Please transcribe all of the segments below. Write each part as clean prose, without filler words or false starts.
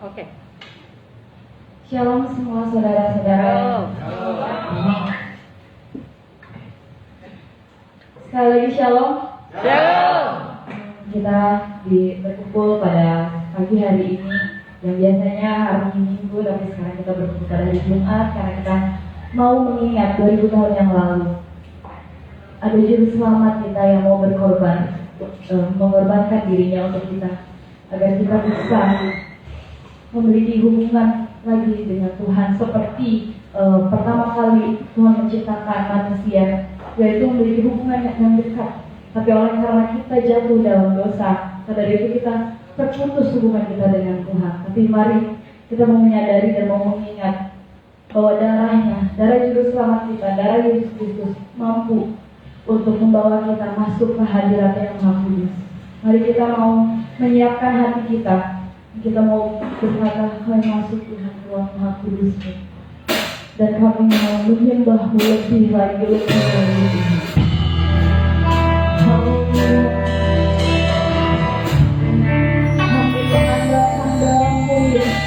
Oke. Shalom semua saudara-saudara. Sekali lagi shalom. Shalom. Kita berkumpul pada pagi hari ini yang biasanya hari Minggu, tapi sekarang kita berkumpul pada hari Jumat karena kita mau mengingat 2000 tahun yang lalu ada juru selamat kita yang mau berkorban, mengorbankan dirinya untuk kita agar kita bisa memiliki hubungan lagi dengan Tuhan seperti pertama kali Tuhan menciptakan manusia, yaitu memiliki hubungan yang dekat. Tapi oleh karena kita jatuh dalam dosa, pada itu kita terputus hubungan kita dengan Tuhan. Tapi mari kita mau menyadari dan mau mengingat bahwa darah juru selamat kita, darah Yesus Kristus mampu untuk membawa kita masuk ke hadirat yang Maha Kudus. Mari kita mau menyiapkan hati kita. Kita mau berkata, kami masuk Tuhan ruang Maha Kudus, dan kami mau menyembah-Mu lebih lagi, lebih lagi. Haleluya. Kami mengandalkan-Mu, Yesus.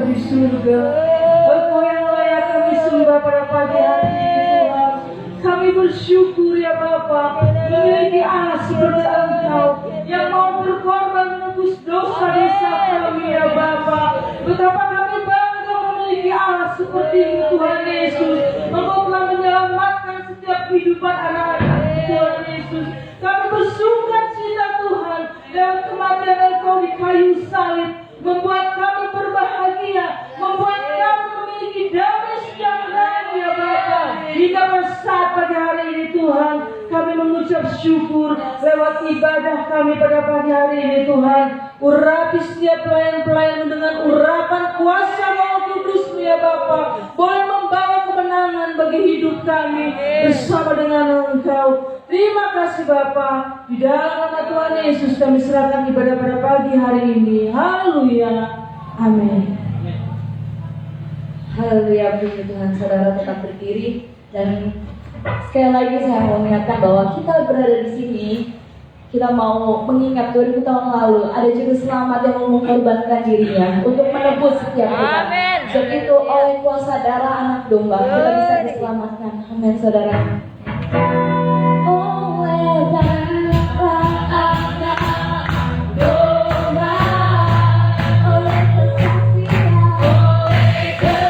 Bapa di surga. Engkau yang layak kami sembah pada pagi hari ini Tuhan. Kami bersyukur ya Bapa, memiliki anak seperti Engkau yang mau berkorban menebus dosa-dosa kami ya Bapa. Betapa kami bangga memiliki anak seperti itu Tuhan Yesus. Engkau telah menyelamatkan setiap kehidupan anak-anak Tuhan Yesus. Kami bersukacita Tuhan dalam kematian Engkau di kayu salib, membuat kami berbahagia, membuat kami memiliki damai sejahtera ya Bapa. Hingga pada saat pada hari ini Tuhan, kami mengucap syukur lewat ibadah kami pada pagi hari ini Tuhan. Urapi setiap pelayan-pelayan dengan urapan kuasa Roh Kudus ya Bapa, boleh membawa kemenangan bagi hidup kami bersama dengan Engkau. Terima kasih Bapa. Di dalam nama Tuhan Yesus kami serahkan ibadah pada pagi hari ini. Haleluya. Amin. Haleluya, puji Tuhan. Saudara tetap berdiri, dan sekali lagi saya mau mengingatkan bahwa kita berada di sini, kita mau mengingat 2000 tahun lalu ada juru selamat yang mau mengorbankan dirinya untuk menebus setiap kita. Sebab itu oleh kuasa darah anak domba kita bisa diselamatkan. Amin saudara. Oleh darah anak domba, oleh kesaksian, kita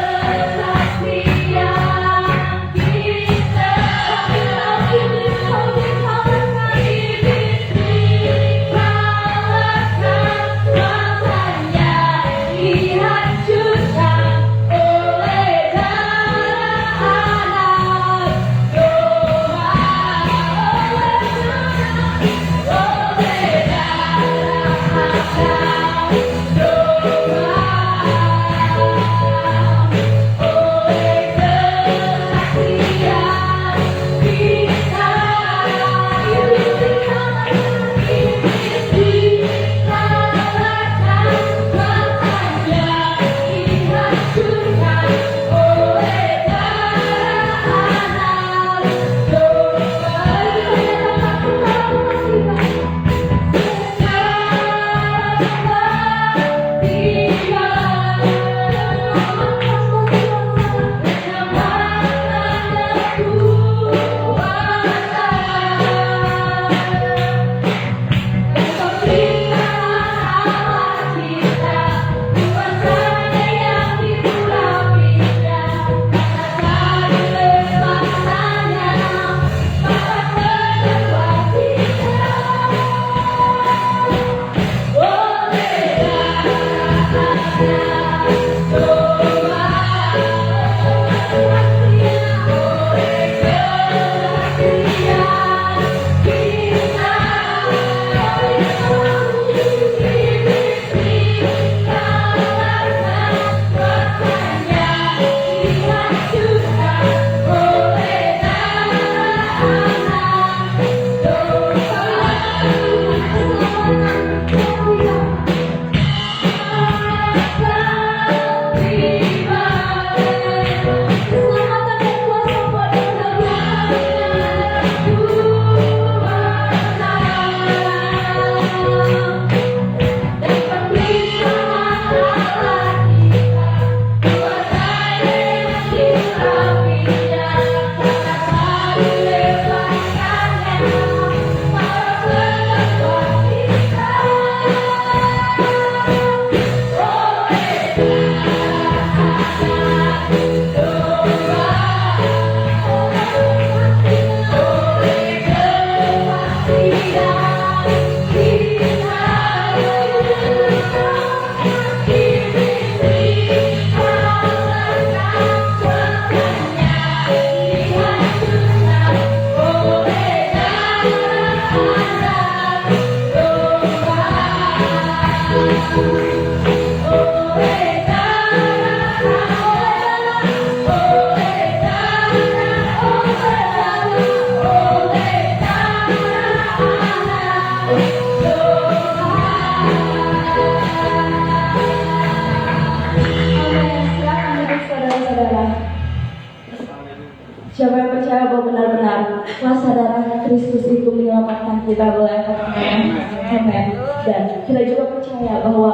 Siapa yang percaya bahwa benar-benar kuasa darah Kristus itu menyelamatkan kita, boleh katakan amin. Dan kita juga percaya bahwa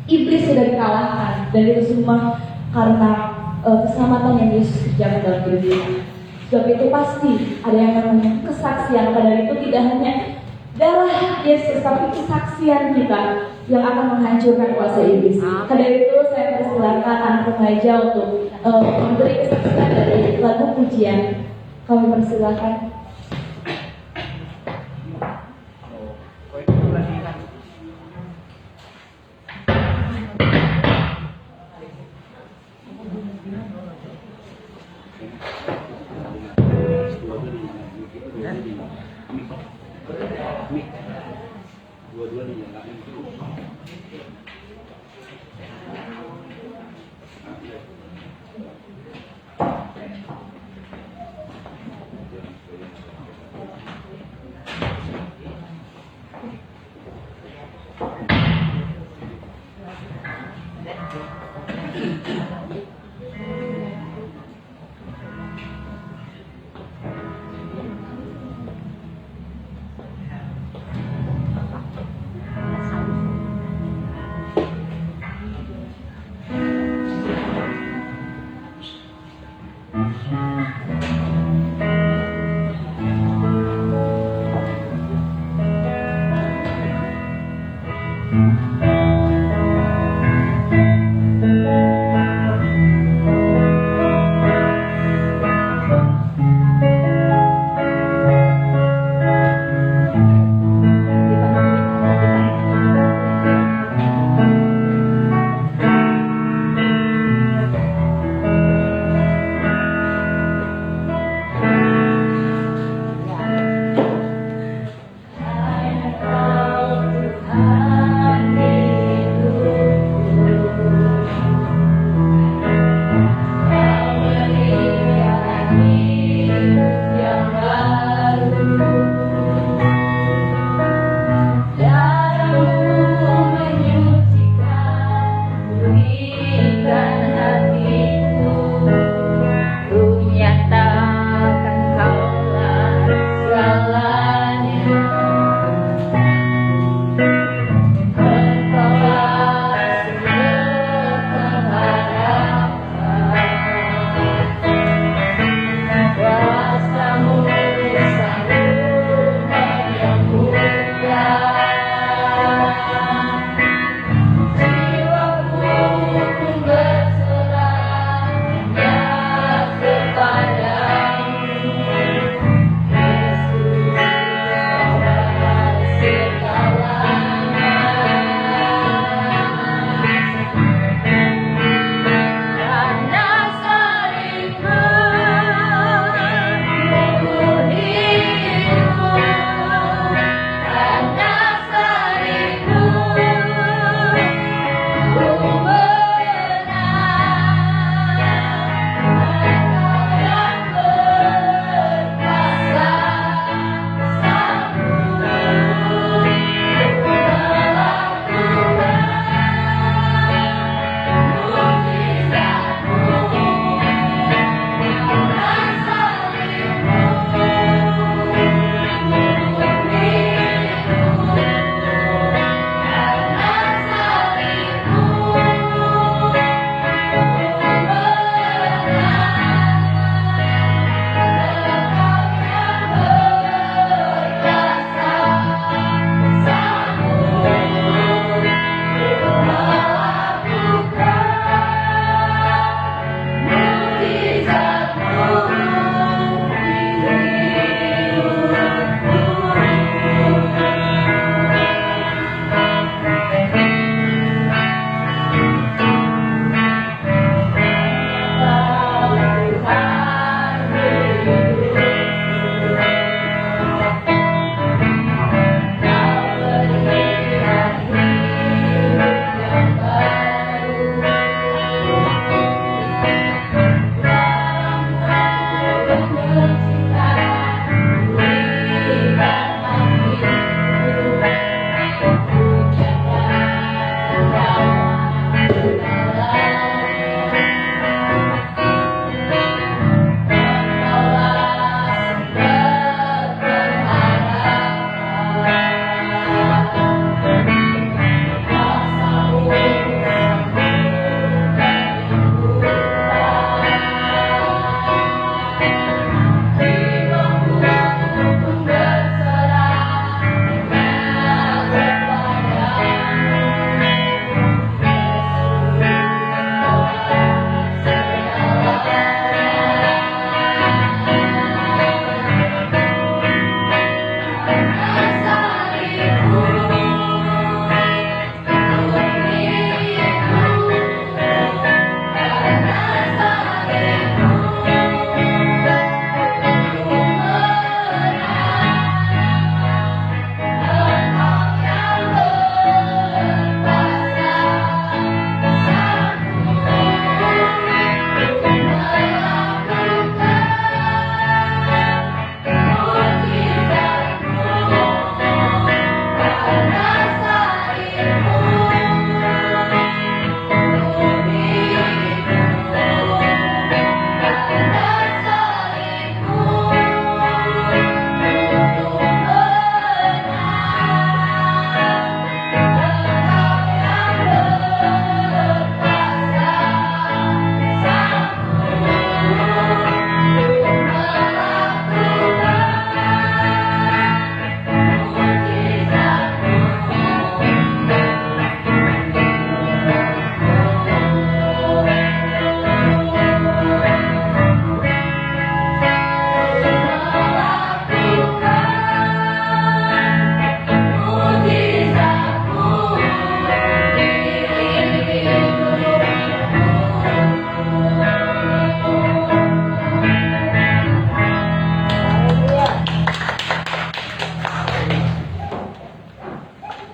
iblis sudah dikalahkan, dan itu semua karena keselamatan yang Yesus kerjakan dalam hidup kita. Sebab itu pasti ada yang namanya kesaksian. Pada itu tidak hanya darah Yesus, tapi kesaksian kita yang akan menghancurkan kuasa iblis. Pada itu saya persilakan anak remaja untuk memberi kesaksian dari lagu pujian. Kami persilakan.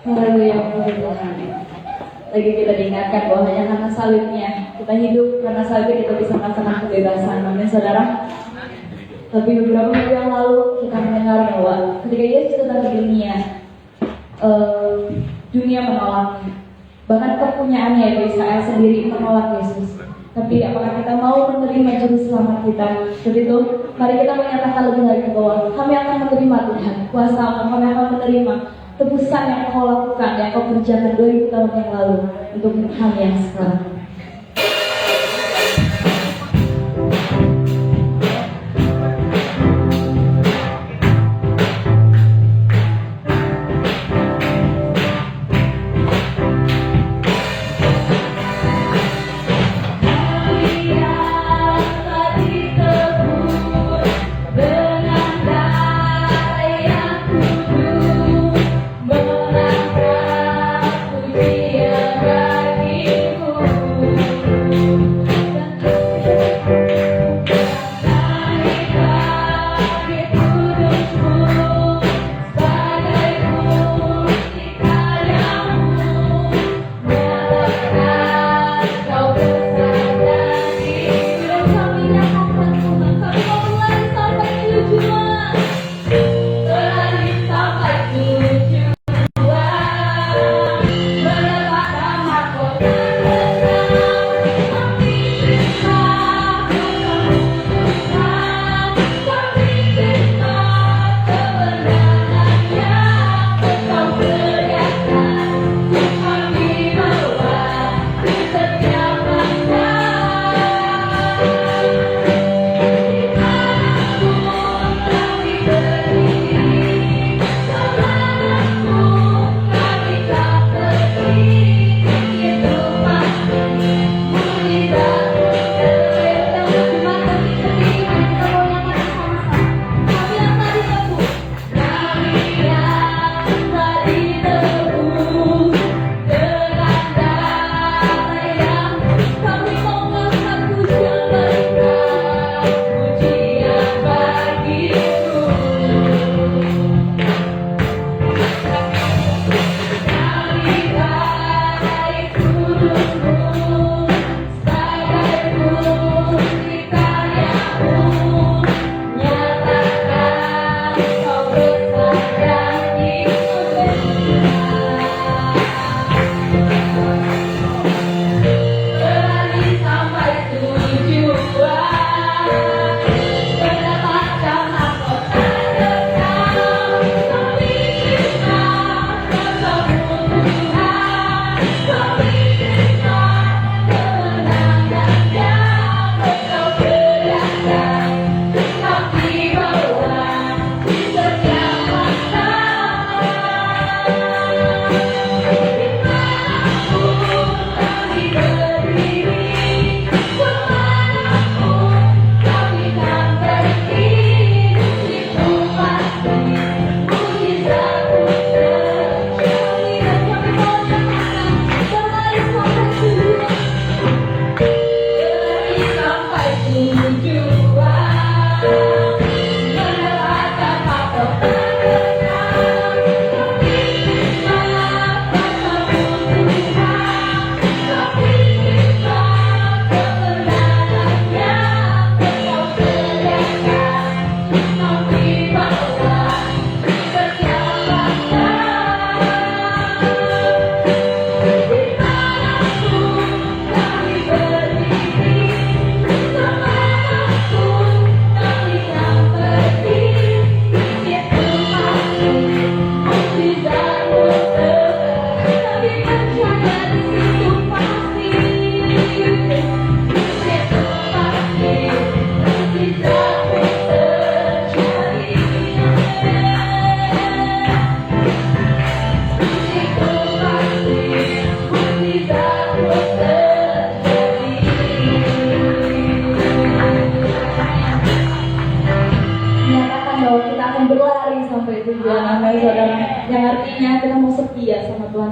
Haleluya, puji Tuhan. Lagi kita diingatkan bahwa hanya karena salibnya kita hidup, karena salibnya kita bisa merasakan kebebasan. Amin, saudara. Tapi beberapa minggu yang lalu kita mendengar bahwa ketika Yesus datang ke dunia, dunia menolaknya. Bahkan kepunyaannya yaitu Israel sendiri menolak Yesus. Tapi apakah kita mau menerima juru selamat kita? Jadi itu, mari kita menyatakan lebih lagi bahwa kami akan menerima Tuhan, kuasa-Mu, kami akan menerima tebusan yang Kau lakukan, yang Kau kerjakan 2000 tahun yang lalu untuk kami yang sekarang.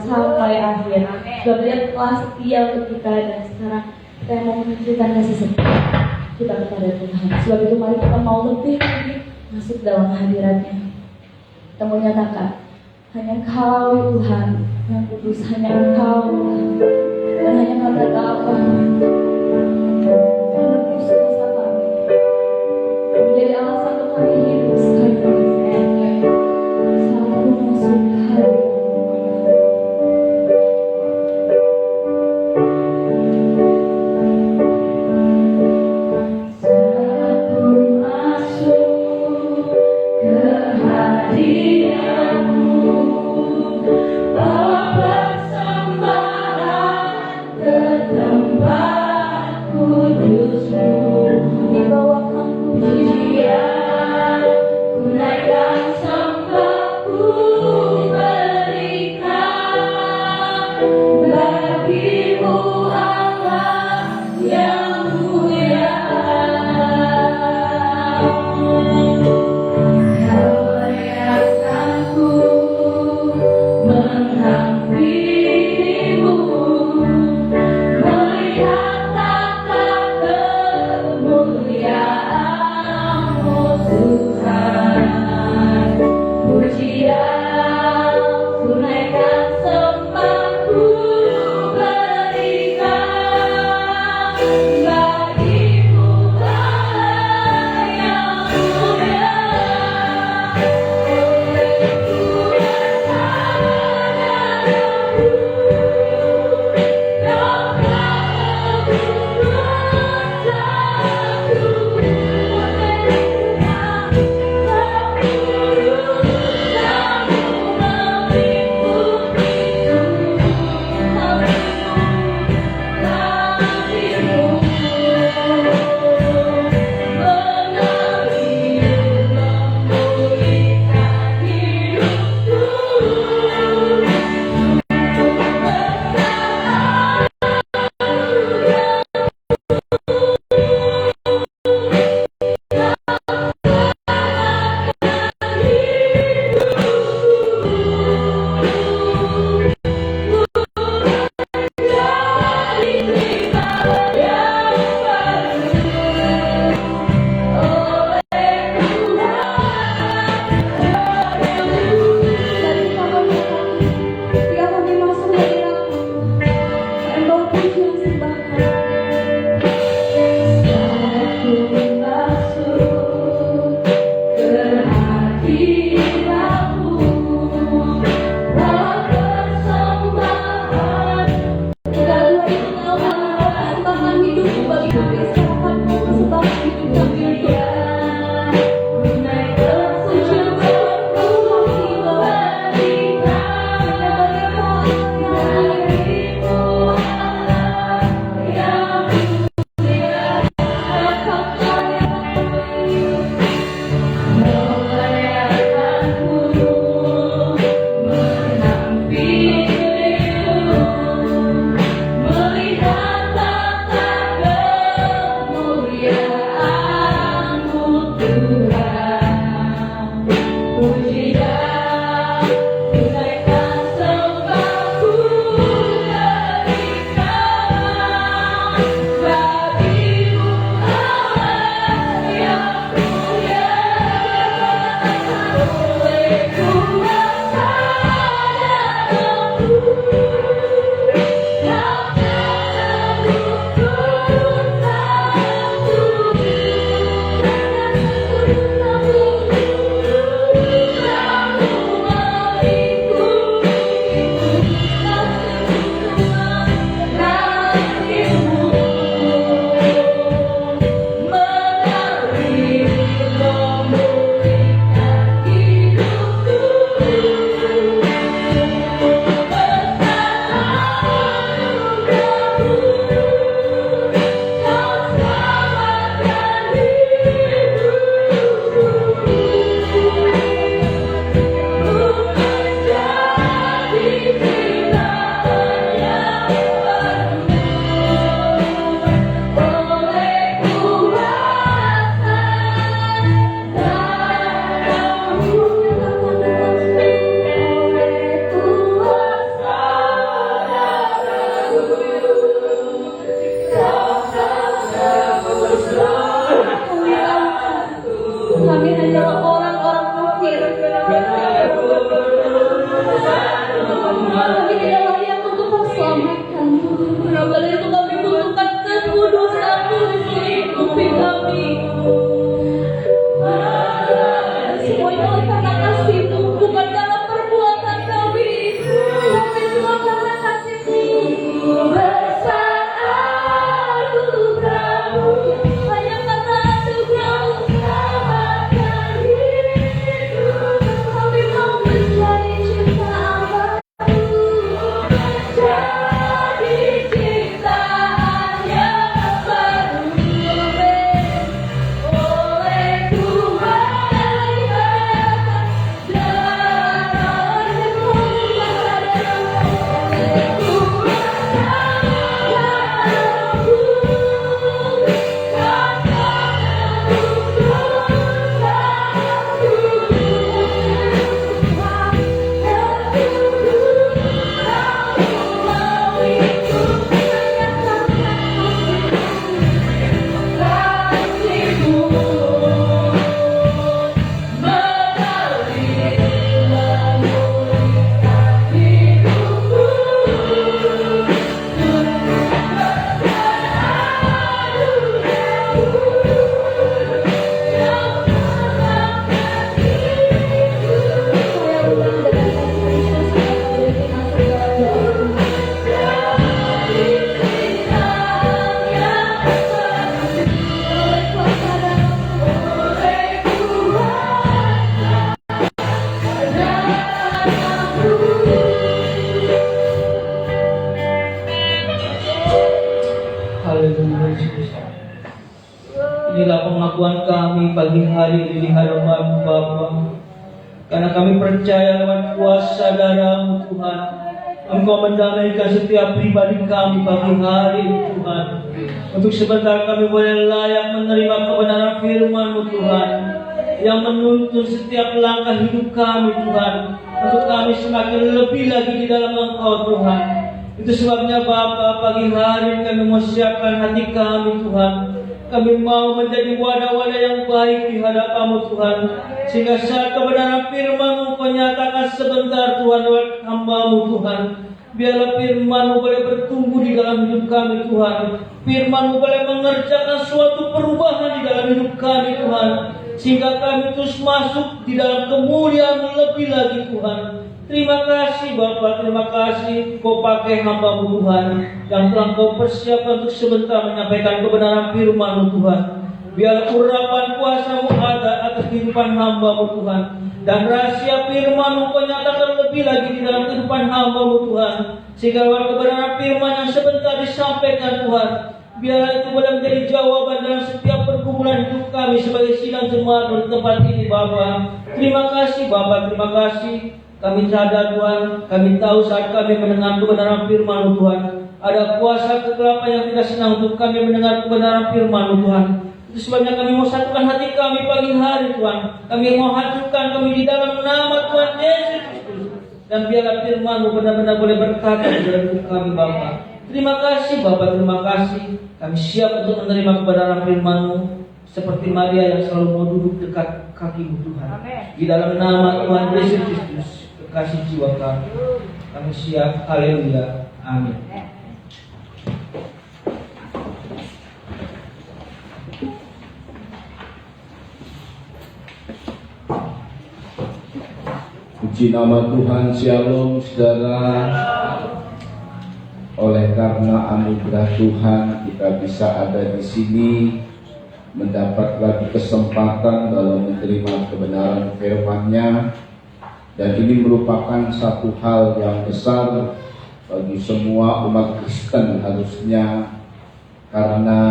Sampai akhir. Sebab Dia telah setia untuk kita dan sekarang kita mau menunjukkan kasih setia kita kepada Tuhan. Sebab itu mari kita mau lebih lagi masuk dalam hadirat-Nya. Kita mau nyatakan Hanya Engkau Tuhan yang kudus, hanya Engkau dan hanya karena Engkau menebus dosa kami, menjadi alasan untuk kami hidup sekali lagi. Saat aku masuk hari Persembahan ke tempat pengakuan kami pagi hari ini di hadapan Bapa. Karena kami percaya lewat kuasa darah-Mu Tuhan, Engkau mendamaikan setiap pribadi kami pagi hari ini Tuhan. Untuk sebentar kami boleh layak menerima kebenaran firman-Mu Tuhan, yang menuntun setiap langkah hidup kami Tuhan, untuk kami semakin lebih lagi di dalam Engkau Tuhan. Itu sebabnya Bapa, pagi hari kami mau siapkan hati kami Tuhan. Kami mau menjadi wadah-wadah yang baik di hadapan-Mu Tuhan, sehingga saat kebenaran firman-Mu Kau nyatakan sebentar Tuhan lewat hamba-Mu Tuhan, biarlah firman-Mu boleh bertumbuh di dalam hidup kami Tuhan. Firman-Mu boleh mengerjakan suatu perubahan di dalam hidup kami Tuhan, sehingga kami terus masuk di dalam kemuliaan lebih lagi Tuhan. Terima kasih Bapa, terima kasih Kau pakai hamba-Mu Tuhan yang telah Kau persiapkan untuk sebentar menyampaikan kebenaran firman-Mu Tuhan. Biar urapan kuasa-Mu ada atas kehidupan hamba-Mu Tuhan, dan rahasia firman-Mu Kau nyatakan lebih lagi di dalam kehidupan hamba-Mu Tuhan, sehingga lewat kebenaran firman yang sebentar disampaikan Tuhan, biarlah itu boleh menjadi jawaban dalam setiap pergumulan hidup kami sebagai sidang jemaat di tempat ini Bapa. Terima kasih Bapa, terima kasih. Kami sadar Tuhan, kami tahu saat kami mendengar kebenaran firman-Mu Tuhan, ada kuasa kegelapan yang tidak senang untuk kami mendengar kebenaran firman-Mu Tuhan. Itu sebabnya kami mau satukan hati kami pagi hari Tuhan. Kami mau hancurkan kami di dalam nama Tuhan Yesus Kristus. Dan biarlah firman-Mu benar-benar boleh berkata di dalam hidup kami Bapa. Terima kasih Bapa, terima kasih. Kami siap untuk menerima kebenaran firman-Mu, seperti Maria yang selalu mau duduk dekat kaki-Mu Tuhan. Di dalam nama Tuhan Yesus Kristus, kekasih jiwa kami siap. Haleluya, amin. Puji nama Tuhan. Shalom saudara. Oleh karena anugerah Tuhan kita bisa ada di sini, mendapat lagi kesempatan dalam menerima kebenaran firman-Nya. Dan ini merupakan satu hal yang besar bagi semua umat Kristen harusnya, karena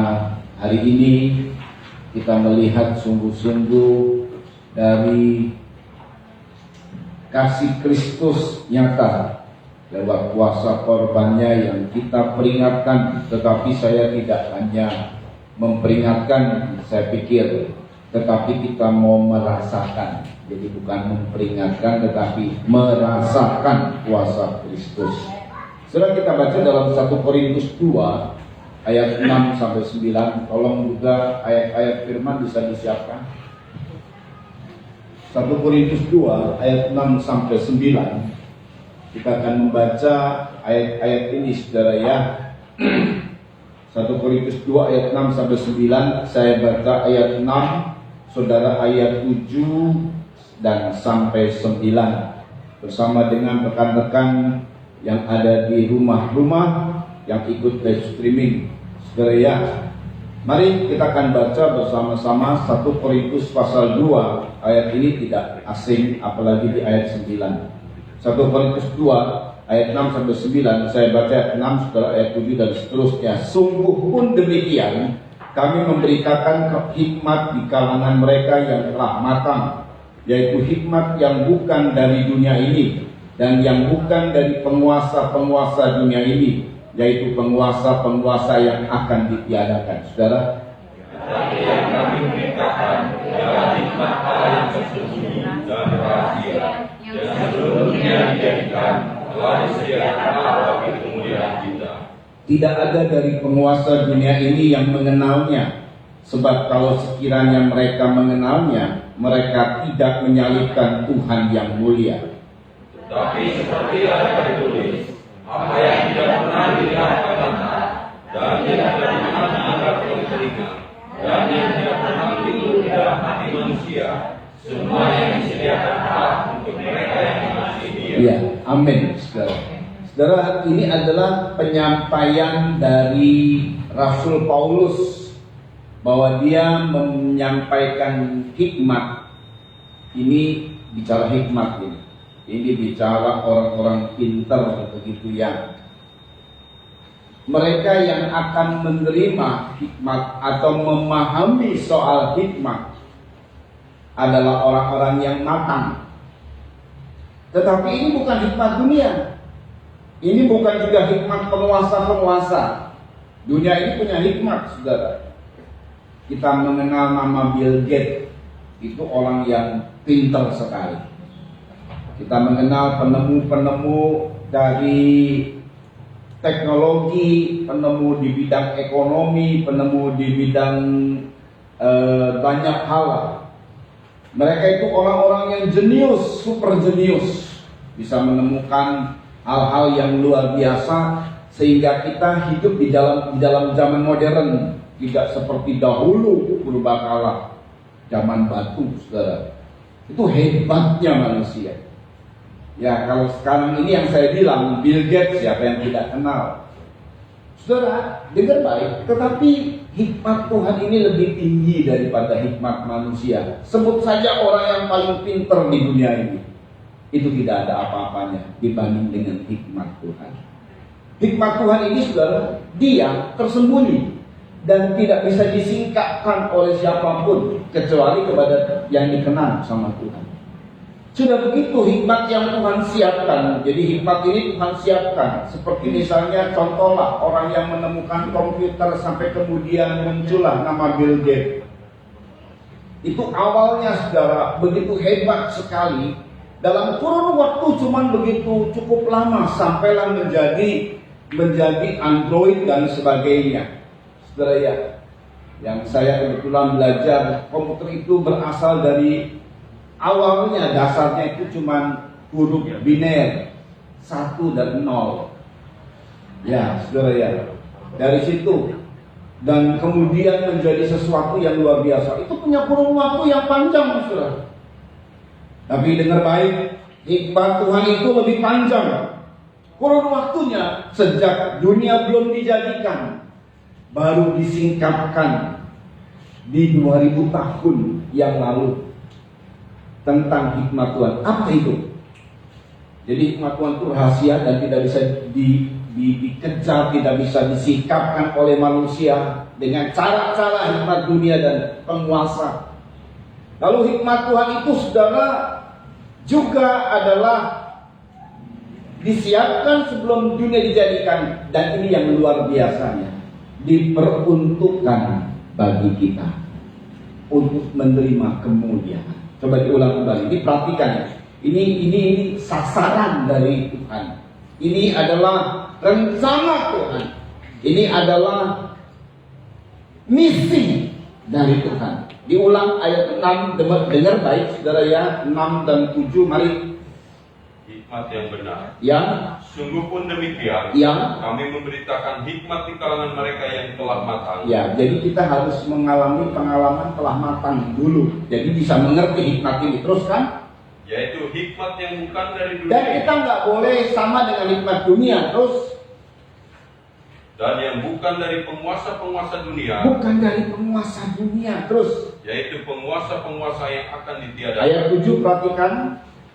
hari ini kita melihat sungguh-sungguh dari kasih Kristus nyata lewat kuasa korbannya yang kita peringatkan. Tetapi saya tidak hanya memperingatkan, saya pikir, tetapi kita mau merasakan. Jadi bukan memperingatkan tetapi merasakan kuasa Kristus. Setelah kita baca dalam 1 Korintus 2 ayat 6 sampai 9. Tolong juga ayat-ayat firman bisa disiapkan. 1 Korintus 2 ayat 6 sampai 9. Kita akan membaca ayat-ayat ini saudara ya. 1 Korintus 2 ayat 6 sampai 9. Saya baca ayat 6, saudara ayat 7 dan sampai 9 bersama dengan rekan-rekan yang ada di rumah-rumah yang ikut live streaming. Saudara ya, mari kita akan baca bersama-sama 1 Korintus pasal 2. Ayat ini tidak asing, apalagi di ayat 9. 1 Korintus 2 ayat 6 sampai 9. Saya baca ayat 6, saudara ayat 7 dan seterusnya. Sungguh pun demikian, kami memberitakan hikmat di kalangan mereka yang telah matang, yaitu hikmat yang bukan dari dunia ini dan yang bukan dari penguasa-penguasa dunia ini, yaitu penguasa-penguasa yang akan ditiadakan. Saudara, tetapi yang kami beritakan adalah hikmat Allah yang tersembunyi dan rahasia yang sebelumnya dijadikan telah disediakan Allah bagi kemuliaan kita. tidak ada dari penguasa dunia ini yang mengenalnya, sebab kalau sekiranya mereka mengenalnya, mereka tidak menyalibkan Tuhan yang mulia. Tetapi seperti ada ditulis, apa yang tidak pernah dilihat oleh mata, dan yang tidak pernah diangkat oleh telinga, dan yang tidak pernah timbul di dalam hati manusia, semua yang disediakan Allah untuk mereka yang mengasihi Dia. Ya, amin, saudara. Saudara, ini adalah penyampaian dari Rasul Paulus bahwa dia menyampaikan hikmat. Ini bicara hikmat ini. Ini bicara orang-orang pintar begitu ya. mereka yang akan menerima hikmat atau memahami soal hikmat adalah orang-orang yang matang. Tetapi ini bukan hikmat dunia. Ini bukan juga hikmat penguasa-penguasa. Dunia ini punya hikmat, saudara. Kita mengenal nama Bill Gates, itu orang yang pintar sekali. Kita mengenal penemu-penemu dari teknologi, penemu di bidang ekonomi, penemu di bidang banyak hal. Mereka itu orang-orang yang jenius, super jenius, bisa menemukan hal-hal yang luar biasa sehingga kita hidup di dalam zaman modern, tidak seperti dahulu purbakala zaman batu, saudara. Itu hebatnya manusia. Ya, kalau sekarang ini yang saya bilang Bill Gates, siapa yang tidak kenal? Saudara, dengar baik, tetapi hikmat Tuhan ini lebih tinggi daripada hikmat manusia. Sebut saja orang yang paling pintar di dunia ini, itu tidak ada apa-apanya dibanding dengan hikmat Tuhan. Hikmat Tuhan ini, saudara, dia tersembunyi dan tidak bisa disingkapkan oleh siapapun kecuali kepada yang dikenal sama Tuhan. Sudah begitu hikmat yang Tuhan siapkan. Jadi hikmat ini Tuhan siapkan. Seperti misalnya contohlah orang yang menemukan komputer sampai kemudian muncullah nama Bill Gates. Itu awalnya, saudara, begitu hebat sekali. Dalam kurun waktu cuman begitu cukup lama sampailah menjadi Android dan sebagainya. Saudara ya, yang saya kebetulan belajar komputer itu berasal dari awalnya dasarnya itu cuma huruf biner 1 dan 0. Ya, saudara ya. Dari situ dan kemudian menjadi sesuatu yang luar biasa. Itu punya kurun waktu yang panjang, saudara. Tapi dengar baik, hikmat Tuhan itu lebih panjang. Kurun waktunya sejak dunia belum dijadikan, baru disingkapkan di 2000 tahun yang lalu tentang hikmat Tuhan. Apa itu? Jadi hikmat Tuhan itu rahasia dan tidak bisa dikejar, tidak bisa disikapkan oleh manusia dengan cara-cara hikmat dunia dan penguasa. Lalu hikmat Tuhan itu, saudara, juga adalah disiapkan sebelum dunia dijadikan, dan ini yang luar biasanya, diperuntukkan bagi kita untuk menerima kemuliaan. Coba diulang kembali, diperhatikan ya. Ini sasaran dari Tuhan. Ini adalah rencana Tuhan. Ini adalah misi dari Tuhan. Diulang ayat 6, dengar baik saudara ya, 6 dan 7, mari. Hikmat yang benar. Yang Sungguh pun demikian, kami memberitakan hikmat di kalangan mereka yang telah matang. Ya, jadi kita harus mengalami pengalaman telah matang dulu. Jadi bisa mengerti hikmat ini. Terus kan? Yaitu hikmat yang bukan dari dunia. Dan kita nggak boleh sama dengan hikmat dunia. Terus? Dan yang bukan dari penguasa-penguasa dunia. Bukan dari penguasa dunia. Terus? Yaitu penguasa-penguasa yang akan ditiadakan. Ayat 7 perhatikan.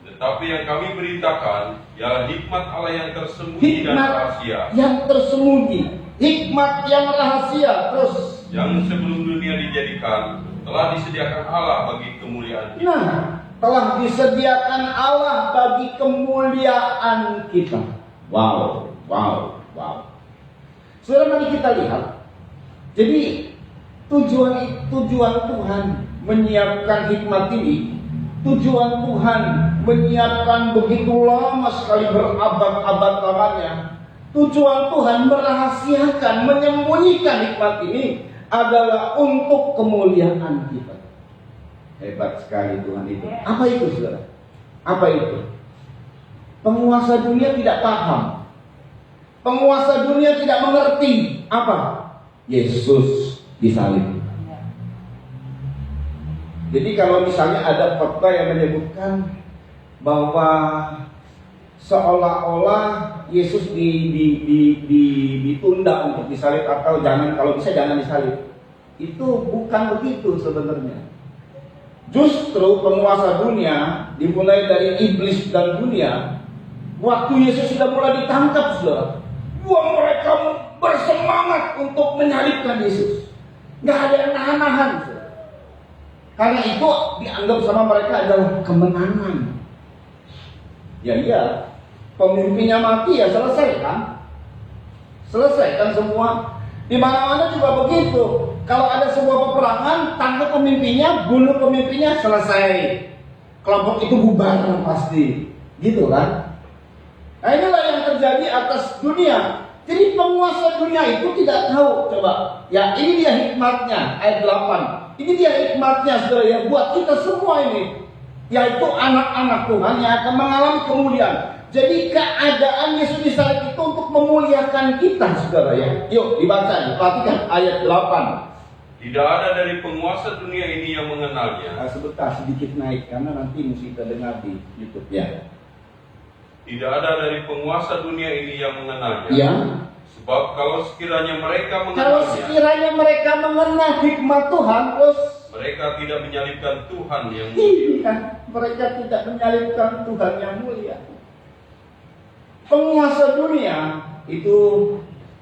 Tetapi yang kami beritakan ialah hikmat Allah yang tersembunyi dan rahasia. Yang tersembunyi, hikmat yang rahasia. Terus, yang sebelum dunia dijadikan telah disediakan Allah bagi kemuliaan kita. Nah, telah disediakan Allah bagi kemuliaan kita. Wow, wow, wow. Saudara, mari kita lihat. Jadi tujuan Tuhan menyiapkan hikmat ini. Tujuan Tuhan menyiapkan begitu lama sekali, berabad-abad lamanya. Tujuan Tuhan merahasiakan, menyembunyikan hikmat ini adalah untuk kemuliaan kita. Hebat sekali Tuhan itu. Apa itu, saudara? Apa itu? Penguasa dunia tidak paham. Penguasa dunia tidak mengerti. Apa? Yesus disalib. Jadi kalau misalnya ada khotbah yang menyebutkan bahwa seolah-olah Yesus ditunda untuk disalib atau kalau bisa jangan disalib, itu bukan begitu sebenarnya. Justru penguasa dunia dimulai dari iblis dan dunia. Waktu Yesus sudah mulai ditangkap, saudara, mereka bersemangat untuk menyalibkan Yesus. Nggak ada yang nahan-nahan. Karena itu dianggap sama mereka adalah kemenangan. Ya iya, pemimpinnya mati ya selesai kan? Selesai kan semua. Di mana-mana juga begitu. Kalau ada sebuah peperangan, tangkap pemimpinnya, bunuh pemimpinnya, selesai. Kelompok itu bubar pasti. Gitu kan? Nah inilah yang terjadi atas dunia. Jadi penguasa dunia itu tidak tahu. Coba, ya ini dia hikmatnya, ayat 8. Ini dia hikmatnya, saudara ya, buat kita semua ini. Yaitu anak-anak Tuhan yang akan mengalami kemuliaan. Jadi keadaan Yesus disalib itu untuk memuliakan kita, saudara ya. Yuk dibaca, perhatikan ayat 8. Tidak ada dari penguasa dunia ini yang mengenalnya. Sebentar sedikit naik karena nanti mesti kita dengar di YouTube ya. Tidak ada dari penguasa dunia ini yang mengenalnya. Ya. Sebab kalau sekiranya mereka Kalau mengenalnya, sekiranya mereka mengenal hikmat Tuhan, terus mereka tidak menyalibkan Tuhan yang iya, mereka tidak menyalibkan Tuhan yang mulia. Penguasa dunia itu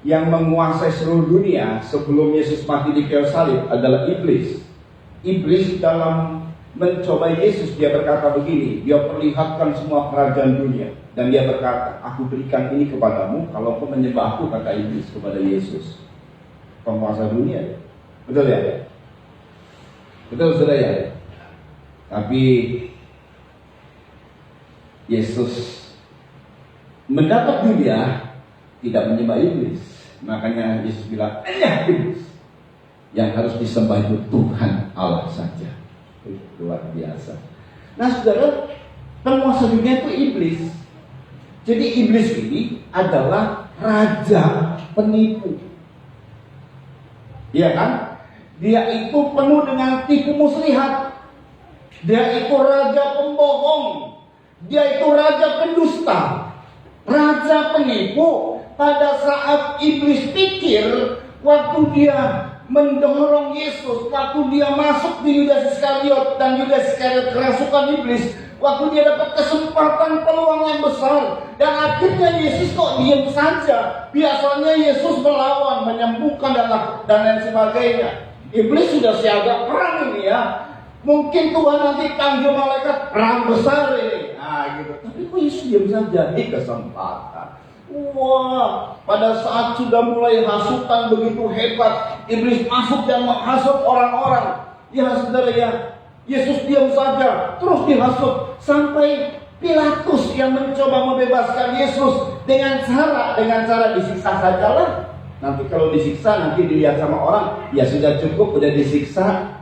yang menguasai seluruh dunia sebelum Yesus mati di kayu salib adalah iblis. Iblis dalam mencoba Yesus, dia berkata begini, dia perlihatkan semua kerajaan dunia. Dan dia berkata, aku berikan ini kepadamu kalau kau menyembah aku, kata iblis kepada Yesus. Penguasa dunia. Betul ya? Betul saudara ya? Tapi Yesus mendapat dunia tidak menyembah iblis. Makanya Yesus bilang, iblis yang harus disembah itu Tuhan Allah saja. Luar biasa. Nah saudara, penguasa dunia itu iblis. Jadi iblis ini adalah raja penipu. Iya kan? Dia itu penuh dengan tipu muslihat. Dia itu raja pembohong. Dia itu raja pendusta. Raja penipu. Pada saat iblis pikir, waktu dia mendorong Yesus, waktu dia masuk di Yudas Iskariot, dan Yudas Iskariot kerasukan iblis, waktu dia dapat kesempatan peluang yang besar, dan akhirnya Yesus kok diam saja. Biasanya Yesus melawan, menyembuhkan dan lain sebagainya. Iblis sudah siaga perang ini ya. Mungkin Tuhan nanti panggil malaikat perang besar ini. Nah gitu. Tapi kok Yesus diam saja? Di kesempatan. Wah, pada saat sudah mulai hasutan begitu hebat, iblis masuk dan menghasut orang-orang. Ya saudara ya, Yesus diam saja, terus dihasut sampai Pilatus yang mencoba membebaskan Yesus dengan cara disiksa sajalah. Nanti kalau disiksa nanti dilihat sama orang, ya sudah cukup, udah disiksa,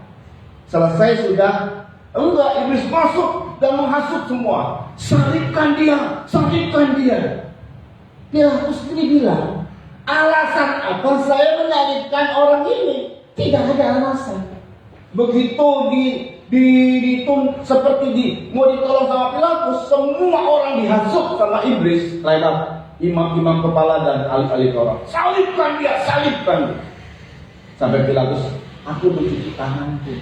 selesai sudah. Enggak, iblis masuk dan menghasut semua. Salibkan dia, salibkan dia. Pilatus ini bilang, alasan apa saya menyalibkan orang ini? Tidak ada alasan. Begitu seperti mau ditolong sama Pilatus, semua orang dihasut sama iblis lewat imam-imam kepala dan ahli-ahli Taurat. Salibkan dia, salibkan dia. Sampai Pilatus, aku mencuci tanganku.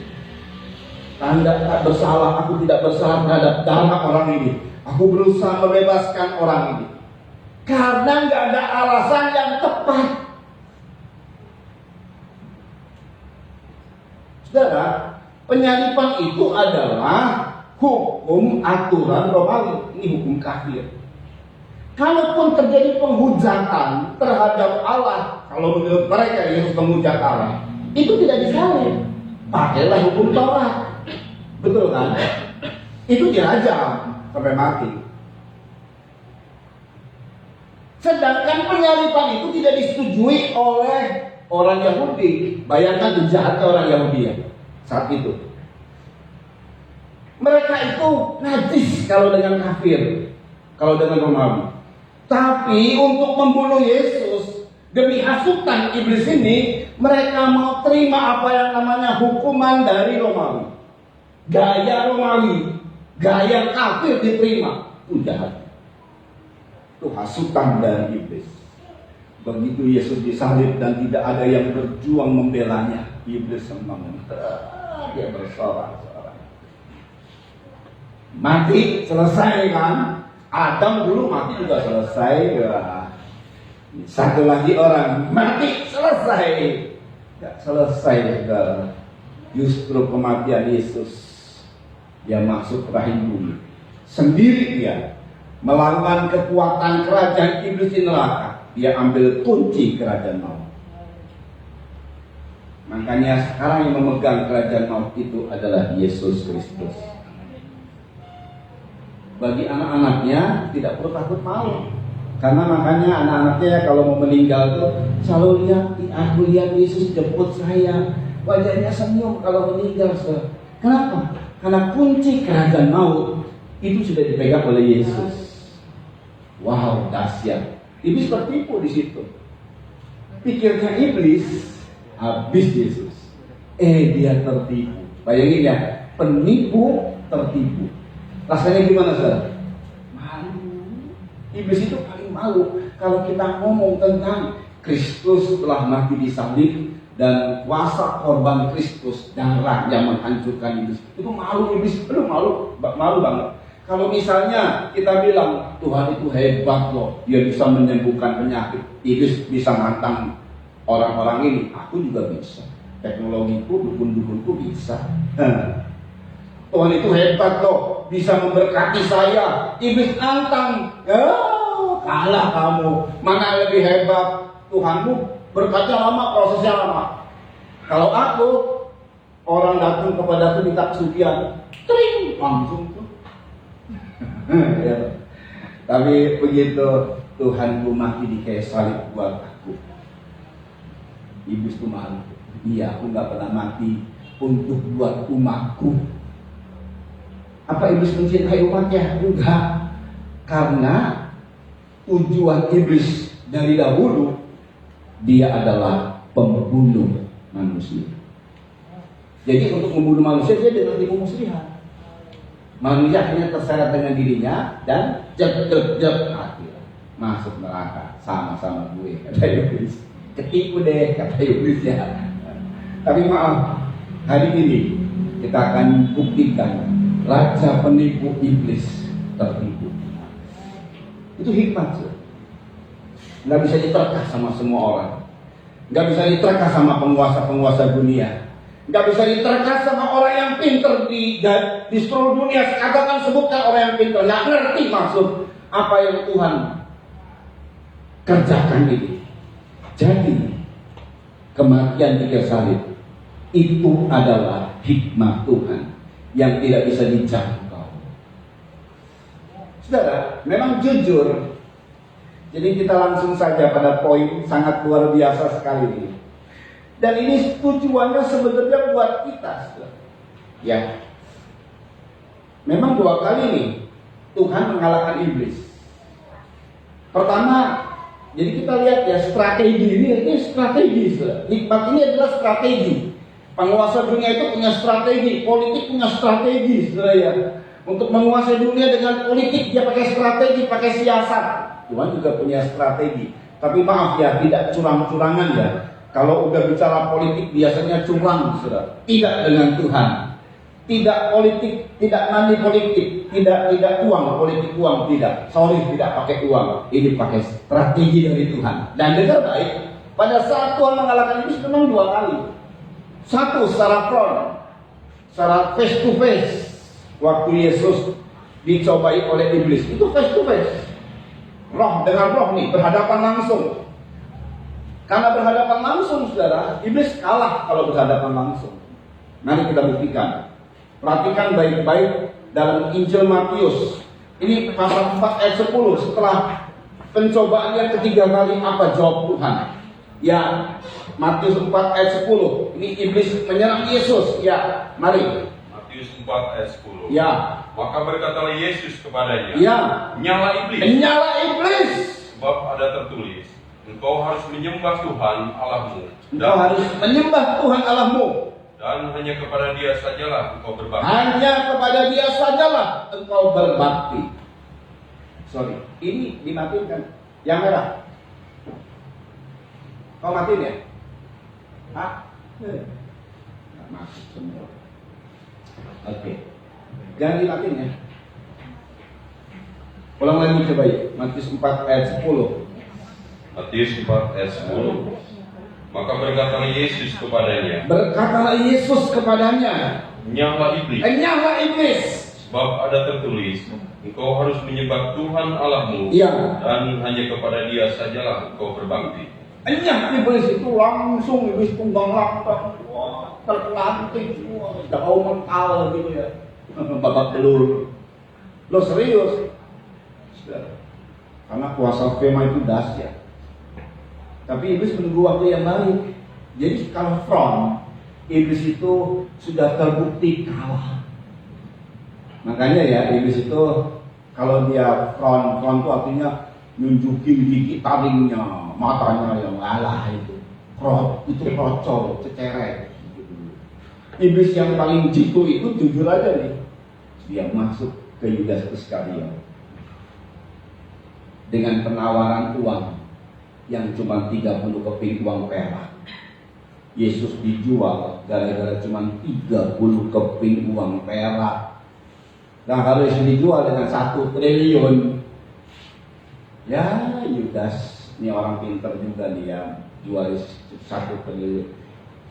Anda tak bersalah, aku tidak bersalah terhadap darah orang ini. Aku berusaha membebaskan orang ini. Karena nggak ada alasan yang tepat. Saudara, penyaliban itu adalah hukum aturan Romawi. Ini hukum kafir. Kalaupun terjadi penghujatan terhadap Allah, kalau menurut mereka Yesus menghujat Allah, itu tidak disalib. Pakailah hukum Taurat. Betul kan? Itu dirajam sampai mati. Sedangkan penyaliban itu tidak disetujui oleh orang Yahudi. Bayangkan jahatnya orang Yahudi ya saat itu. Mereka itu najis kalau dengan kafir, kalau dengan Romawi. Tapi untuk membunuh Yesus demi hasutan iblis ini, mereka mau terima apa yang namanya hukuman dari Romawi. Gaya Romawi, gaya kafir diterima. Itu jahat. Itu hasutan dari iblis. Begitu Yesus disalib dan tidak ada yang berjuang membelanya, iblis senang. Dia bersorak-sorak. Mati, selesai kan? Adam dulu mati juga selesai. Satu lagi orang mati, selesai. Gak selesai, saudara. Justru kematian Yesus yang masuk rahim bumi sendiri, dia melawan kekuatan kerajaan iblis di neraka. Dia ambil kunci kerajaan maut. Makanya sekarang yang memegang kerajaan maut itu adalah Yesus Kristus. Bagi anak-anaknya tidak perlu takut maut. Karena makanya anak-anaknya kalau mau meninggal tuh selalu lihat, aku lihat Yesus jemput saya, wajahnya senyum kalau meninggal. Kenapa? Karena kunci kerajaan maut itu sudah dipegang oleh Yesus. Wow, dahsyat. Iblis tertipu di situ. Pikirnya iblis habis Yesus. Dia tertipu. Bayangin ya, penipu tertipu. Rasanya gimana, saudara? Malu. Iblis itu paling malu kalau kita ngomong tentang Kristus telah mati di salib dan kuasa korban Kristus, darah yang menghancurkan iblis. Itu malu iblis, aduh malu banget. Kalau misalnya kita bilang Tuhan itu hebat loh, dia bisa menyembuhkan penyakit, iblis bisa nantang orang-orang ini, aku juga bisa. Teknologiku, dukun-dukunku bisa. Tuhan itu hebat loh, bisa memberkati saya. Iblis nantang, kalah kamu. Mana yang lebih hebat? Tuhanmu berkatnya lama, prosesnya lama. Kalau aku, orang datang kepadaku minta kesucian, tring, langsung tuh. Ya. Tapi begitu Tuhanku mati di kayu salib buat aku, iblis tuh malu. Iya, aku nggak pernah mati untuk buat umatku. Apa iblis mencintai umatnya? Enggak. Karena tujuan iblis dari dahulu, dia adalah pembunuh manusia. Jadi untuk membunuh manusia dia dengan tipu muslihat. Manusia hanya terseret dengan dirinya dan jep mati, masuk neraka sama-sama gue, kata iblis. Ketipu deh, kata iblis ya. Tapi maaf, hari ini kita akan buktikan raja penipu iblis tertipu. Itu hikmat. Nggak bisa diterka sama semua orang. Nggak bisa diterka sama penguasa-penguasa dunia. Nggak bisa diterka sama orang yang pinter di seluruh dunia. Katakan, sebutkan orang yang pinter, nggak ngerti maksud apa yang Tuhan kerjakan ini. Jadi kematian di kayu salib itu adalah hikmah Tuhan yang tidak bisa dijangkau. Saudara, memang jujur. Jadi kita langsung saja pada poin sangat luar biasa sekali ini. Dan ini tujuannya sebenarnya buat kita, saudara. Ya, memang dua kali nih Tuhan mengalahkan iblis. Pertama, jadi kita lihat ya strategi ini strategi, saudara. Hikmat ini adalah strategi. Penguasa dunia itu punya strategi, politik punya strategi, saudara ya. Untuk menguasai dunia dengan politik dia pakai strategi, pakai siasat. Tuhan juga punya strategi. Tapi maaf ya, tidak curang-curangan ya. Kalau udah bicara politik biasanya curang, saudara. Tidak dengan Tuhan. Tidak politik, tidak money politik, tidak uang, politik uang tidak. Sorry, tidak pakai uang. Ini pakai strategi dari Tuhan. Dan dengar baik, pada saat Tuhan mengalahkan iblis memang dua kali. Satu secara front, secara face to face. Waktu Yesus dicobai oleh iblis, itu face to face. Roh dengan roh nih, berhadapan langsung. Karena berhadapan langsung, saudara, iblis kalah kalau berhadapan langsung. Mari kita buktikan. Perhatikan baik-baik dalam Injil Matius. Ini pasal 4 ayat 10. Setelah pencobaan yang ketiga kali, apa jawab Tuhan? Ya, Matius 4 ayat 10. Ini iblis menyerang Yesus. Ya, mari. Matius 4 ayat 10. Ya. Maka berkatalah Yesus kepadanya, Ya. Nyala iblis. Nyala iblis. Sebab ada tertulis, engkau harus menyembah Tuhan Allahmu. Engkau harus menyembah Tuhan Allahmu. Dan hanya kepada Dia sajalah engkau berbakti. Hanya kepada Dia sajalah engkau berbakti. Sorry, ini dimatiin kan? Yang merah. Kau matiin ya? Hah? Nggak masuk semua. Oke. Jangan dimatiin ya. Ulang lagi coba ya. Matius 4 ayat 10. Matius 4 ayat 10. Maka berkatalah Yesus kepadanya, Berkatalah Yesus kepadanya, "Enyahlah iblis, enyahlah iblis. sebab ada tertulis, engkau harus menyembah Tuhan Allahmu, Iya. dan hanya kepada Dia sajalah engkau berbakti." Enyah iblis itu langsung iblis tunggang langkah, wah, terpelanting semua, udah mau mental gitu ya, babak belur. Lo serius? Sudah. Karena kuasa Fema itu dahsyat. Tapi iblis menunggu waktu yang baik. Jadi kalau front, iblis itu sudah terbukti kalah. Makanya ya iblis itu kalau dia front itu artinya nunjukin gigi taringnya, matanya yang ngalah itu. Itu krocol, cecerek. Iblis yang paling jitu itu jujur aja nih. Dia masuk ke Yudas Iskariot dengan penawaran uang yang cuma 30 keping uang perak. Yesus dijual gara-gara cuma 30 keping uang perak. Nah kalau Yesus dijual dengan 1 triliun, ya Yudas ini orang pintar juga nih ya, jual 1 triliun.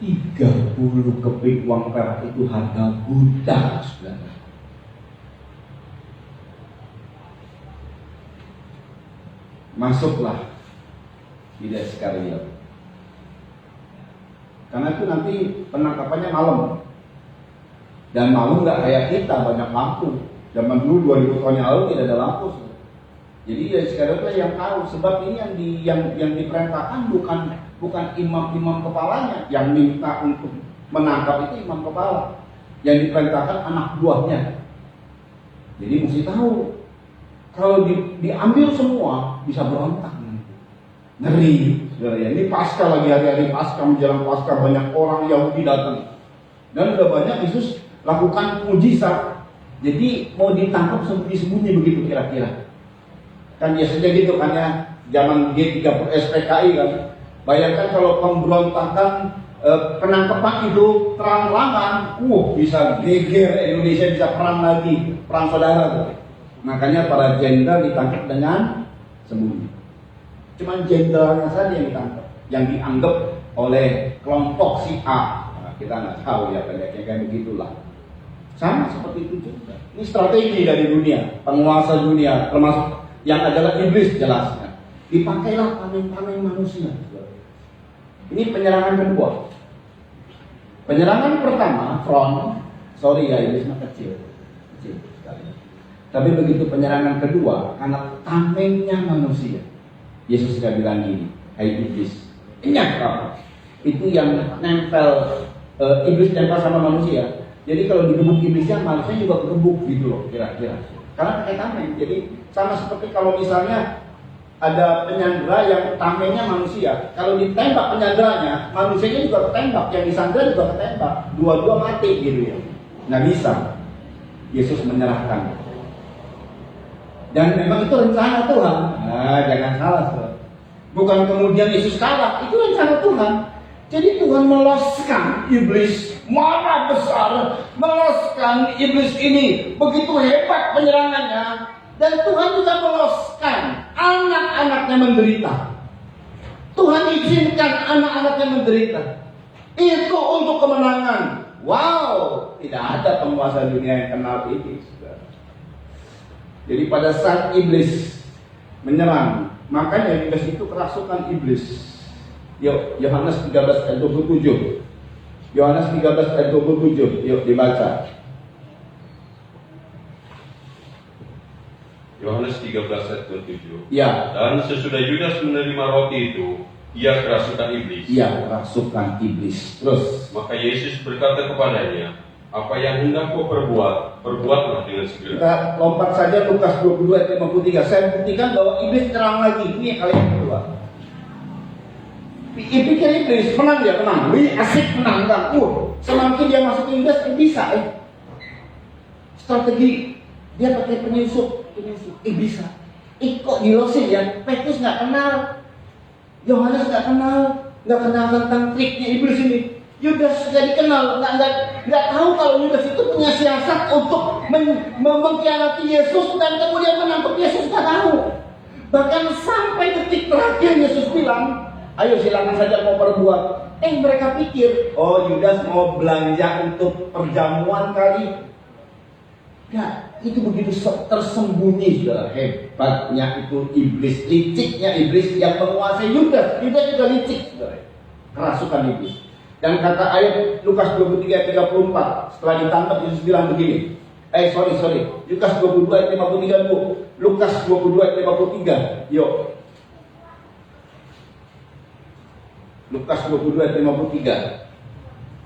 30 keping uang perak itu harga budak, saudara. Masuklah Yudas Iskariot. Karena itu nanti penangkapannya malam. Dan malam nggak kayak kita banyak lampu. Zaman dulu 2000 tahun yang lalu tidak ada lampu. Jadi Yudas Iskariot yang tahu, sebab ini yang diperintahkan bukan imam-imam kepalanya yang minta untuk menangkap itu imam kepala. Yang diperintahkan anak buahnya. Jadi mesti tahu kalau diambil semua bisa berontak. Ngeri, saudara ya. Ini Paskah lagi, hari-hari Paskah, menjelang Paskah banyak orang Yahudi datang. Dan udah banyak Yesus lakukan mujizat. Jadi mau ditangkap sembunyi-sembunyi begitu kira-kira. Kan biasanya gitu kan ya, zaman G30 SPKI kan. Bayangkan kalau pemberontakan penangkapan itu terang-terangan, bisa geger Indonesia, bisa perang lagi, perang saudara. Makanya para jenderal ditangkap dengan sembunyi. Cuma jenderalnya saja yang ditangkap, yang dianggap oleh kelompok si A. Nah, kita nggak tahu ya pendeknya kayak begitulah. Sama seperti itu juga. Ini strategi dari dunia, penguasa dunia, termasuk yang adalah iblis jelasnya. Dipakailah tameng-tameng manusia. Ini penyerangan kedua. Penyerangan pertama, front, sorry ya iblis mah kecil sekali. Tapi begitu penyerangan kedua, karena tamengnya manusia. Yesus sudah bilang gini, hai iblis, enyah kamu. Itu yang nempel, iblis nempel sama manusia. Jadi kalau digebuk iblisnya, manusia juga kegebuk gitu loh, kira-kira. Karena pakai tameng. Jadi sama seperti kalau misalnya ada penyandera yang tamengnya manusia. Kalau ditembak penyanderanya, manusianya juga ketembak, yang disandera juga ketembak. Dua-dua mati gitu ya. Nggak bisa. Yesus menyerahkan. Dan memang itu rencana Tuhan. Nah, jangan salah, saudara. Bukan kemudian Yesus kalah, itu rencana Tuhan. Jadi Tuhan meloskan iblis, marah besar, meloskan iblis ini. Begitu hebat penyerangannya. Dan Tuhan juga meloskan anak-anaknya menderita. Tuhan izinkan anak-anaknya menderita. Itu untuk kemenangan. Wow, tidak ada penguasa dunia yang kenal ini, saudara. Jadi pada saat iblis menyerang, makanya iblis itu kerasukan iblis. Yuk, Yohanes 13 ayat 27. Yohanes 13 ayat 27. Yuk dibaca. Yohanes 13 ayat 27. Ya. Dan sesudah Yudas menerima roti itu, ia kerasukan iblis. Iya, kerasukan iblis. Terus, Maka Yesus berkata kepadanya, apa yang hendak kau perbuat, perbuatlah dengan segera. kita lompat saja Lukas 22 ayat 53. Saya buktikan bahwa iblis nyerang lagi. Ini kali yang kedua. Pikir iblis menang dia menang. Wih, asik menang kan. Semakin dia masuk ke Yudas, bisa. Strategi dia pakai penyusup. Bisa. Kok dilosin ya? Petrus nggak kenal, Yohanes nggak kenal tentang triknya iblis ini. Yudas sudah dikenal, nggak tahu kalau Yudas itu punya siasat untuk mengkhianati Yesus dan kemudian menangkap Yesus, nggak tahu. Bahkan sampai detik terakhir Yesus bilang, ayo silakan saja mau perbuat. Mereka pikir, oh Yudas mau belanja untuk perjamuan kali. Ya, itu begitu tersembunyi, saudara. Hebatnya itu iblis, liciknya iblis yang menguasai Yudas. Yudas juga licik, saudara. Kerasukan iblis. Dan kata ayat Lukas 23 ayat 34, setelah ditangkap Yesus bilang begini. Lukas 22 ayat 53 dulu. Lukas 22 ayat 53. Yuk. Lukas 22 ayat 53.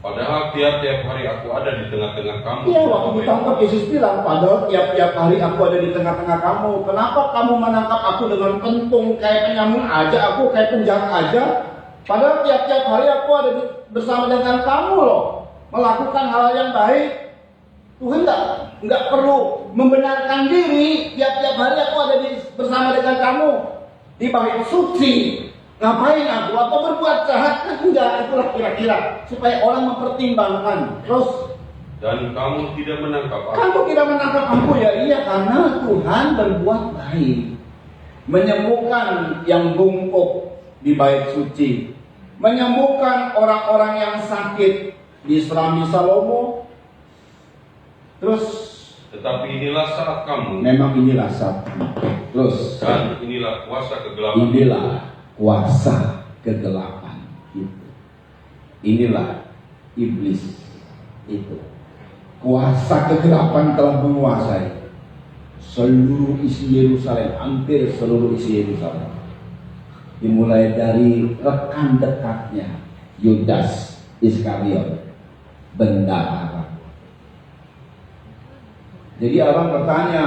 Padahal tiap-tiap hari aku ada di tengah-tengah kamu. Iya, waktu ditangkap Yesus bilang, padahal tiap-tiap hari aku ada di tengah-tengah kamu. Kenapa kamu menangkap aku dengan pentung kayak penyamun aja, aku kayak penjahat aja? Padahal tiap-tiap hari aku ada bersama dengan kamu loh, melakukan hal yang baik. Tuhan nggak perlu membenarkan diri. Tiap-tiap hari aku ada bersama dengan kamu di bait suci. Ngapain aku? Atau berbuat jahat? Kan enggak, itulah kira-kira supaya orang mempertimbangkan. Terus, dan kamu tidak menangkap aku. kamu tidak menangkap aku ya? Iya, karena Tuhan berbuat baik, menyembuhkan yang bungkuk di bait suci, menyembuhkan orang-orang yang sakit di Serami Salomo. Terus, tetapi inilah saat kamu. memang inilah saat. Terus, Dan inilah kuasa kegelapan. inilah kuasa kegelapan itu. Inilah iblis itu. Kuasa kegelapan telah menguasai seluruh isi Yerusalem, hampir seluruh isi Yerusalem. Dimulai dari rekan dekatnya Yudas Iskariot, bendahara. Jadi orang bertanya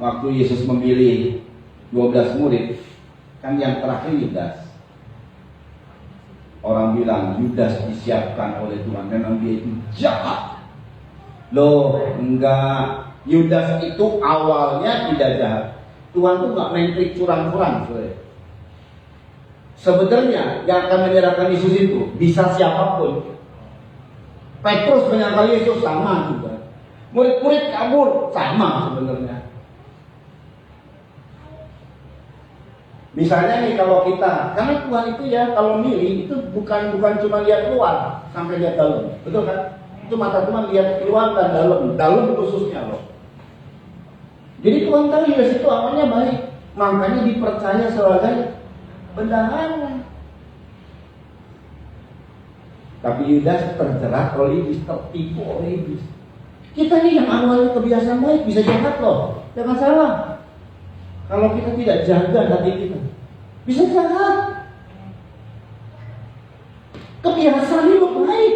waktu Yesus memilih 12 murid, kan yang terakhir Yudas. Orang bilang Yudas disiapkan oleh Tuhan, memang dia itu jahat. Loh, enggak. Yudas itu awalnya tidak jahat. Tuhan tuh nggak main trik curang-curang, saudara. Sebenarnya yang akan menyerahkan Yesus itu bisa siapapun. Petrus menyangkal Yesus sama juga. Murid-murid kabur sama sebenarnya. Misalnya nih kalau kita, karena Tuhan itu ya kalau milih itu bukan cuma lihat luar sampai lihat dalam, betul kan? Itu mata Tuhan lihat keluar dan dalam khususnya loh. Jadi Tuhan tahu Yudas itu awalnya baik, makanya dipercaya sebagai bendahara. Tapi Yudas terjerat oleh iblis, tertipu oleh iblis. Kita nih yang awalnya kebiasaan baik bisa jahat loh, jangan salah. Kalau kita tidak jaga hati kita, bisa jahat. Kebiasaan itu baik,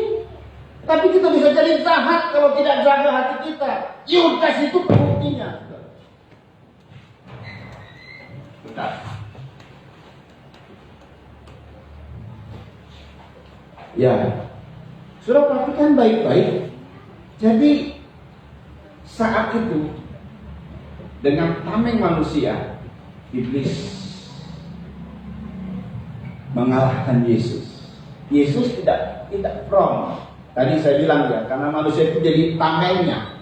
tapi kita bisa jadi jahat kalau tidak jaga hati kita. Yudas itu buktinya. Benar. Ya, sudah perhatikan baik-baik. Jadi saat itu dengan tameng manusia, iblis mengalahkan Yesus. Yesus tidak firm. Tadi saya bilang ya, karena manusia itu jadi tamengnya,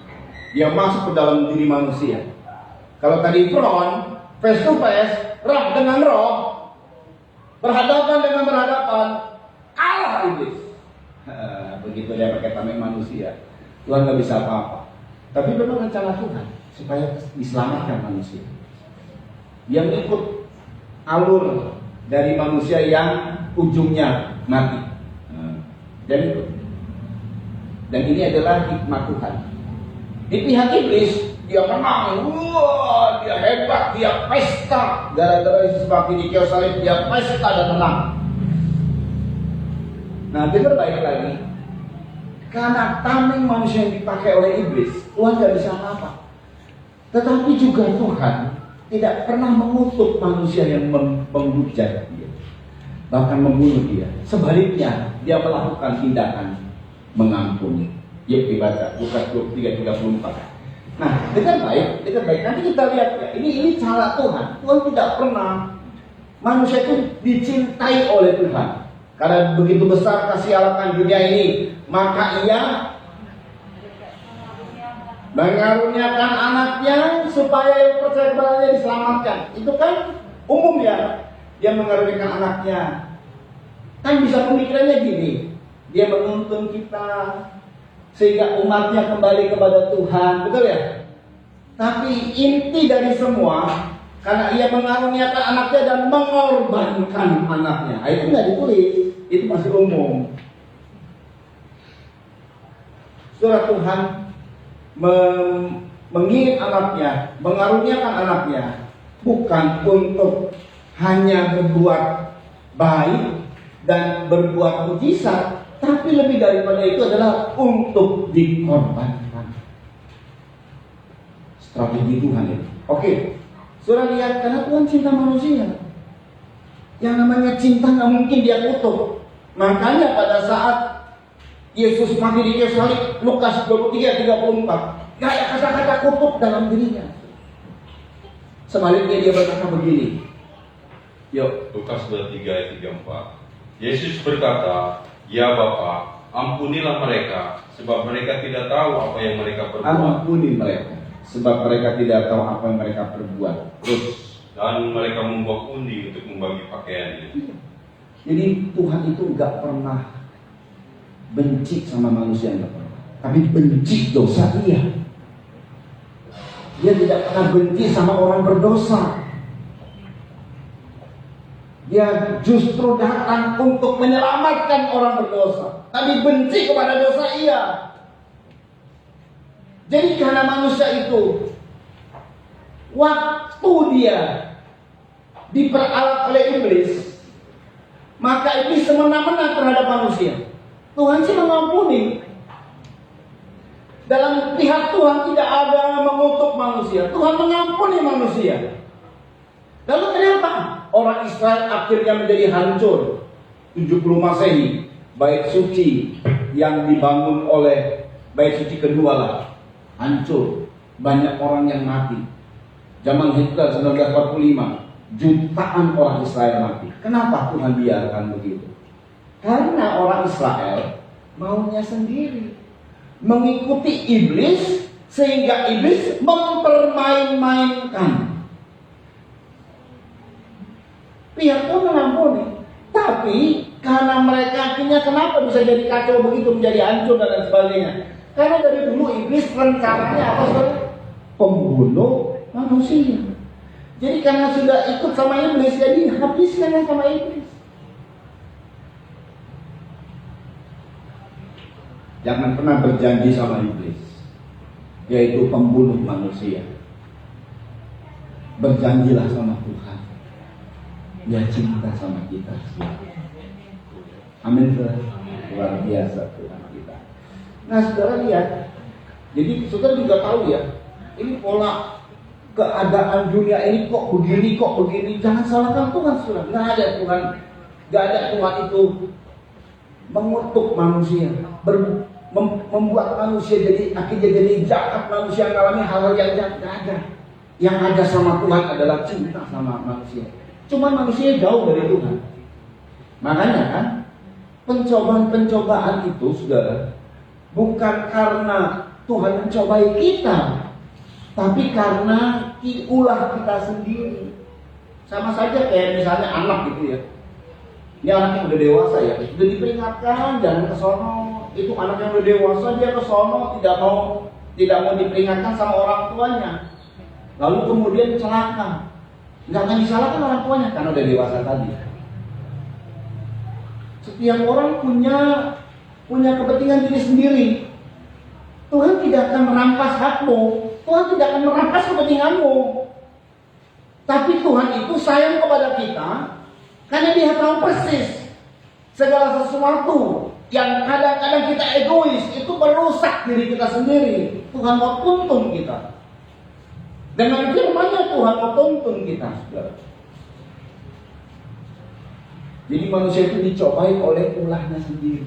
dia masuk ke dalam diri manusia. Kalau tadi front, face to face, roh dengan roh, berhadapan dengan berhadapan, kalah iblis. Begitu dia pakai tameng manusia, Tuhan nggak bisa apa-apa. Tapi memang rencana Tuhan supaya diselamatkan manusia. Yang ikut alur dari manusia yang ujungnya mati. Dan ini adalah hikmat Tuhan. Di pihak iblis, dia menang, wah, dia hebat, dia pesta. Gara-gara Yesus mati di kayu salib, dia pesta dan menang. Nah, dengar baik lagi. Karena tameng manusia yang dipakai oleh iblis, Tuhan tidak bisa apa-apa. Tetapi juga Tuhan tidak pernah mengutuk manusia yang menghujat dia, bahkan membunuh dia. Sebaliknya, dia melakukan tindakan mengampuni. Yuk dibaca Lukas 23:34. Nah, dengan baik. Nanti kita lihat ya. Ini cara Tuhan. Tuhan tidak pernah manusia itu dicintai oleh Tuhan. Karena begitu besar kasih Allah akan dunia ini, maka Ia mengaruniakan anaknya supaya yang percaya kepadanya diselamatkan. Itu kan umum ya. dia mengaruniakan anaknya. Kan bisa pemikirannya gini, dia menuntun kita sehingga umatnya kembali kepada Tuhan, betul ya? Tapi inti dari semua, karena ia mengaruniakan anaknya dan mengorbankan anaknya. Nah, itu nggak ditulis, itu masih umum. Saudara, Tuhan mengirim anaknya, mengaruniakan anaknya, bukan untuk hanya berbuat baik dan berbuat mujizat, tapi lebih daripada itu adalah untuk dikorbankan. Strategi Tuhan ini. Oke, saudara lihat, karena Tuhan cinta manusia. Yang namanya cinta nggak mungkin dia kutuk. Makanya pada saat Yesus mati di kayu salib, Lukas 23:34, gak ada kata-kata kutuk dalam dirinya. Sebaliknya dia berkata begini. Yuk, Lukas 23 ayat 34. Yesus berkata, "Ya Bapa, ampunilah mereka, sebab mereka tidak tahu apa yang mereka perbuat." Ampuni mereka, sebab mereka tidak tahu apa yang mereka perbuat. Terus, Dan mereka membuat undi untuk membagi pakaiannya. jadi Tuhan itu gak pernah benci sama manusia, gak pernah. Tapi benci dosa dia. Dia tidak pernah benci sama orang berdosa. Dia justru datang untuk menyelamatkan orang berdosa, tapi benci kepada dosa ia. Jadi karena manusia itu, waktu dia diperalat oleh iblis, maka iblis semena-mena terhadap manusia. Tuhan sih mengampuni. Dalam pihak Tuhan tidak ada mengutuk manusia. Tuhan mengampuni manusia. Lalu kenapa orang Israel akhirnya menjadi hancur? 70 Masehi, bait suci yang dibangun oleh bait suci kedua lah, hancur. Banyak orang yang mati. Zaman Hitler 1945, jutaan orang Israel mati. Kenapa Tuhan biarkan begitu? Karena orang Israel maunya sendiri, mengikuti iblis, sehingga iblis mempermain-mainkan. Pihak Tuhan mengampuni, tapi karena mereka akhirnya kenapa bisa jadi kacau begitu, menjadi hancur dan lain sebagainya? Karena dari dulu iblis rencananya apa saudara? Pembunuh manusia. Jadi karena sudah ikut sama iblis, jadi habiskan sama iblis. Jangan pernah berjanji sama iblis, yaitu pembunuh manusia. Berjanjilah sama Tuhan, dia cinta sama kita. Amin. Luar biasa Tuhan kita. Nah, saudara lihat, jadi saudara juga tahu ya, ini pola keadaan dunia ini kok begini. Jangan salahkan Tuhan, saudara. Nggak ada Tuhan itu mengutuk manusia, membuat manusia akhirnya jadi jahat, manusia mengalami hal-hal yang jahat. Nggak ada. Yang ada sama Tuhan adalah cinta sama manusia. Cuma manusia jauh dari Tuhan. Makanya kan pencobaan itu, saudara, bukan karena Tuhan mencobai kita, tapi karena ulah kita sendiri. Sama saja kayak misalnya anak gitu ya. Ini anak yang udah dewasa ya, sudah diperingatkan jangan ke sono. Itu anak yang udah dewasa, dia ke sono tidak mau diperingatkan sama orang tuanya. Lalu kemudian celaka. Nggak akan disalahkan orang tuanya karena udah dewasa tadi. Setiap orang punya kepentingan diri sendiri. Tuhan tidak akan merampas hakmu, Tuhan tidak akan merampas kepentinganmu. Tapi Tuhan itu sayang kepada kita karena Dia tahu persis segala sesuatu yang kadang-kadang kita egois itu merusak diri kita sendiri. Tuhan mau tuntun kita. Dengan firman-Nya Tuhan mau tuntun kita, saudara. Jadi manusia itu dicobai oleh ulahnya sendiri.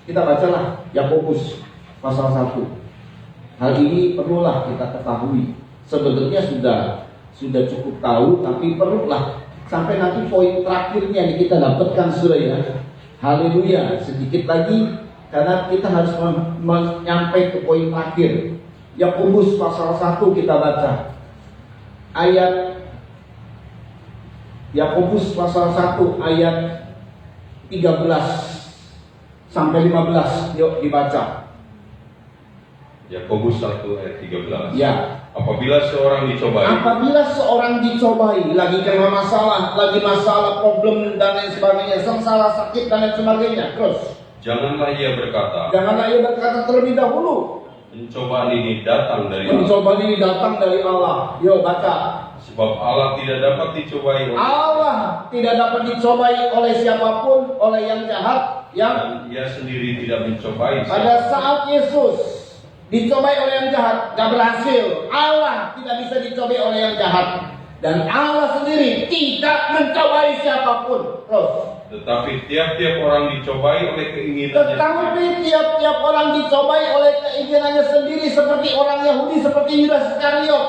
Kita bacalah Yakobus pasal 1. Hal ini perlulah kita ketahui. Sebetulnya sudah cukup tahu, tapi perlulah sampai nanti poin terakhirnya yang kita dapatkan, saudara ya. Haleluya, sedikit lagi karena kita harus menyampai ke poin terakhir. Yakobus pasal 1 kita baca ayat Yakobus pasal 1 ayat 13 sampai 15. Yuk dibaca. Yakobus 1 ayat 13. Ya. Apabila seorang dicobai, lagi kena masalah, problem dan lain sebagainya, sengsara, sakit dan lain sebagainya. Terus, janganlah ia berkata terlebih dahulu, pencobaan ini datang dari Allah. pencobaan ini datang dari Allah. Yuk baca. Sebab Allah tidak dapat dicobai oleh Allah tidak dapat dicobai oleh siapapun, oleh yang jahat, yang dan ia sendiri tidak mencobai pada saat Yesus dicobai oleh yang jahat, gak berhasil. Allah tidak bisa dicobai oleh yang jahat, dan Allah sendiri tidak mencobai siapapun. Terus, Tetapi tiap-tiap orang dicobai oleh keinginannya. tetapi tiap-tiap orang dicobai oleh keinginannya sendiri, seperti orang Yahudi, seperti Yudas Iskariot,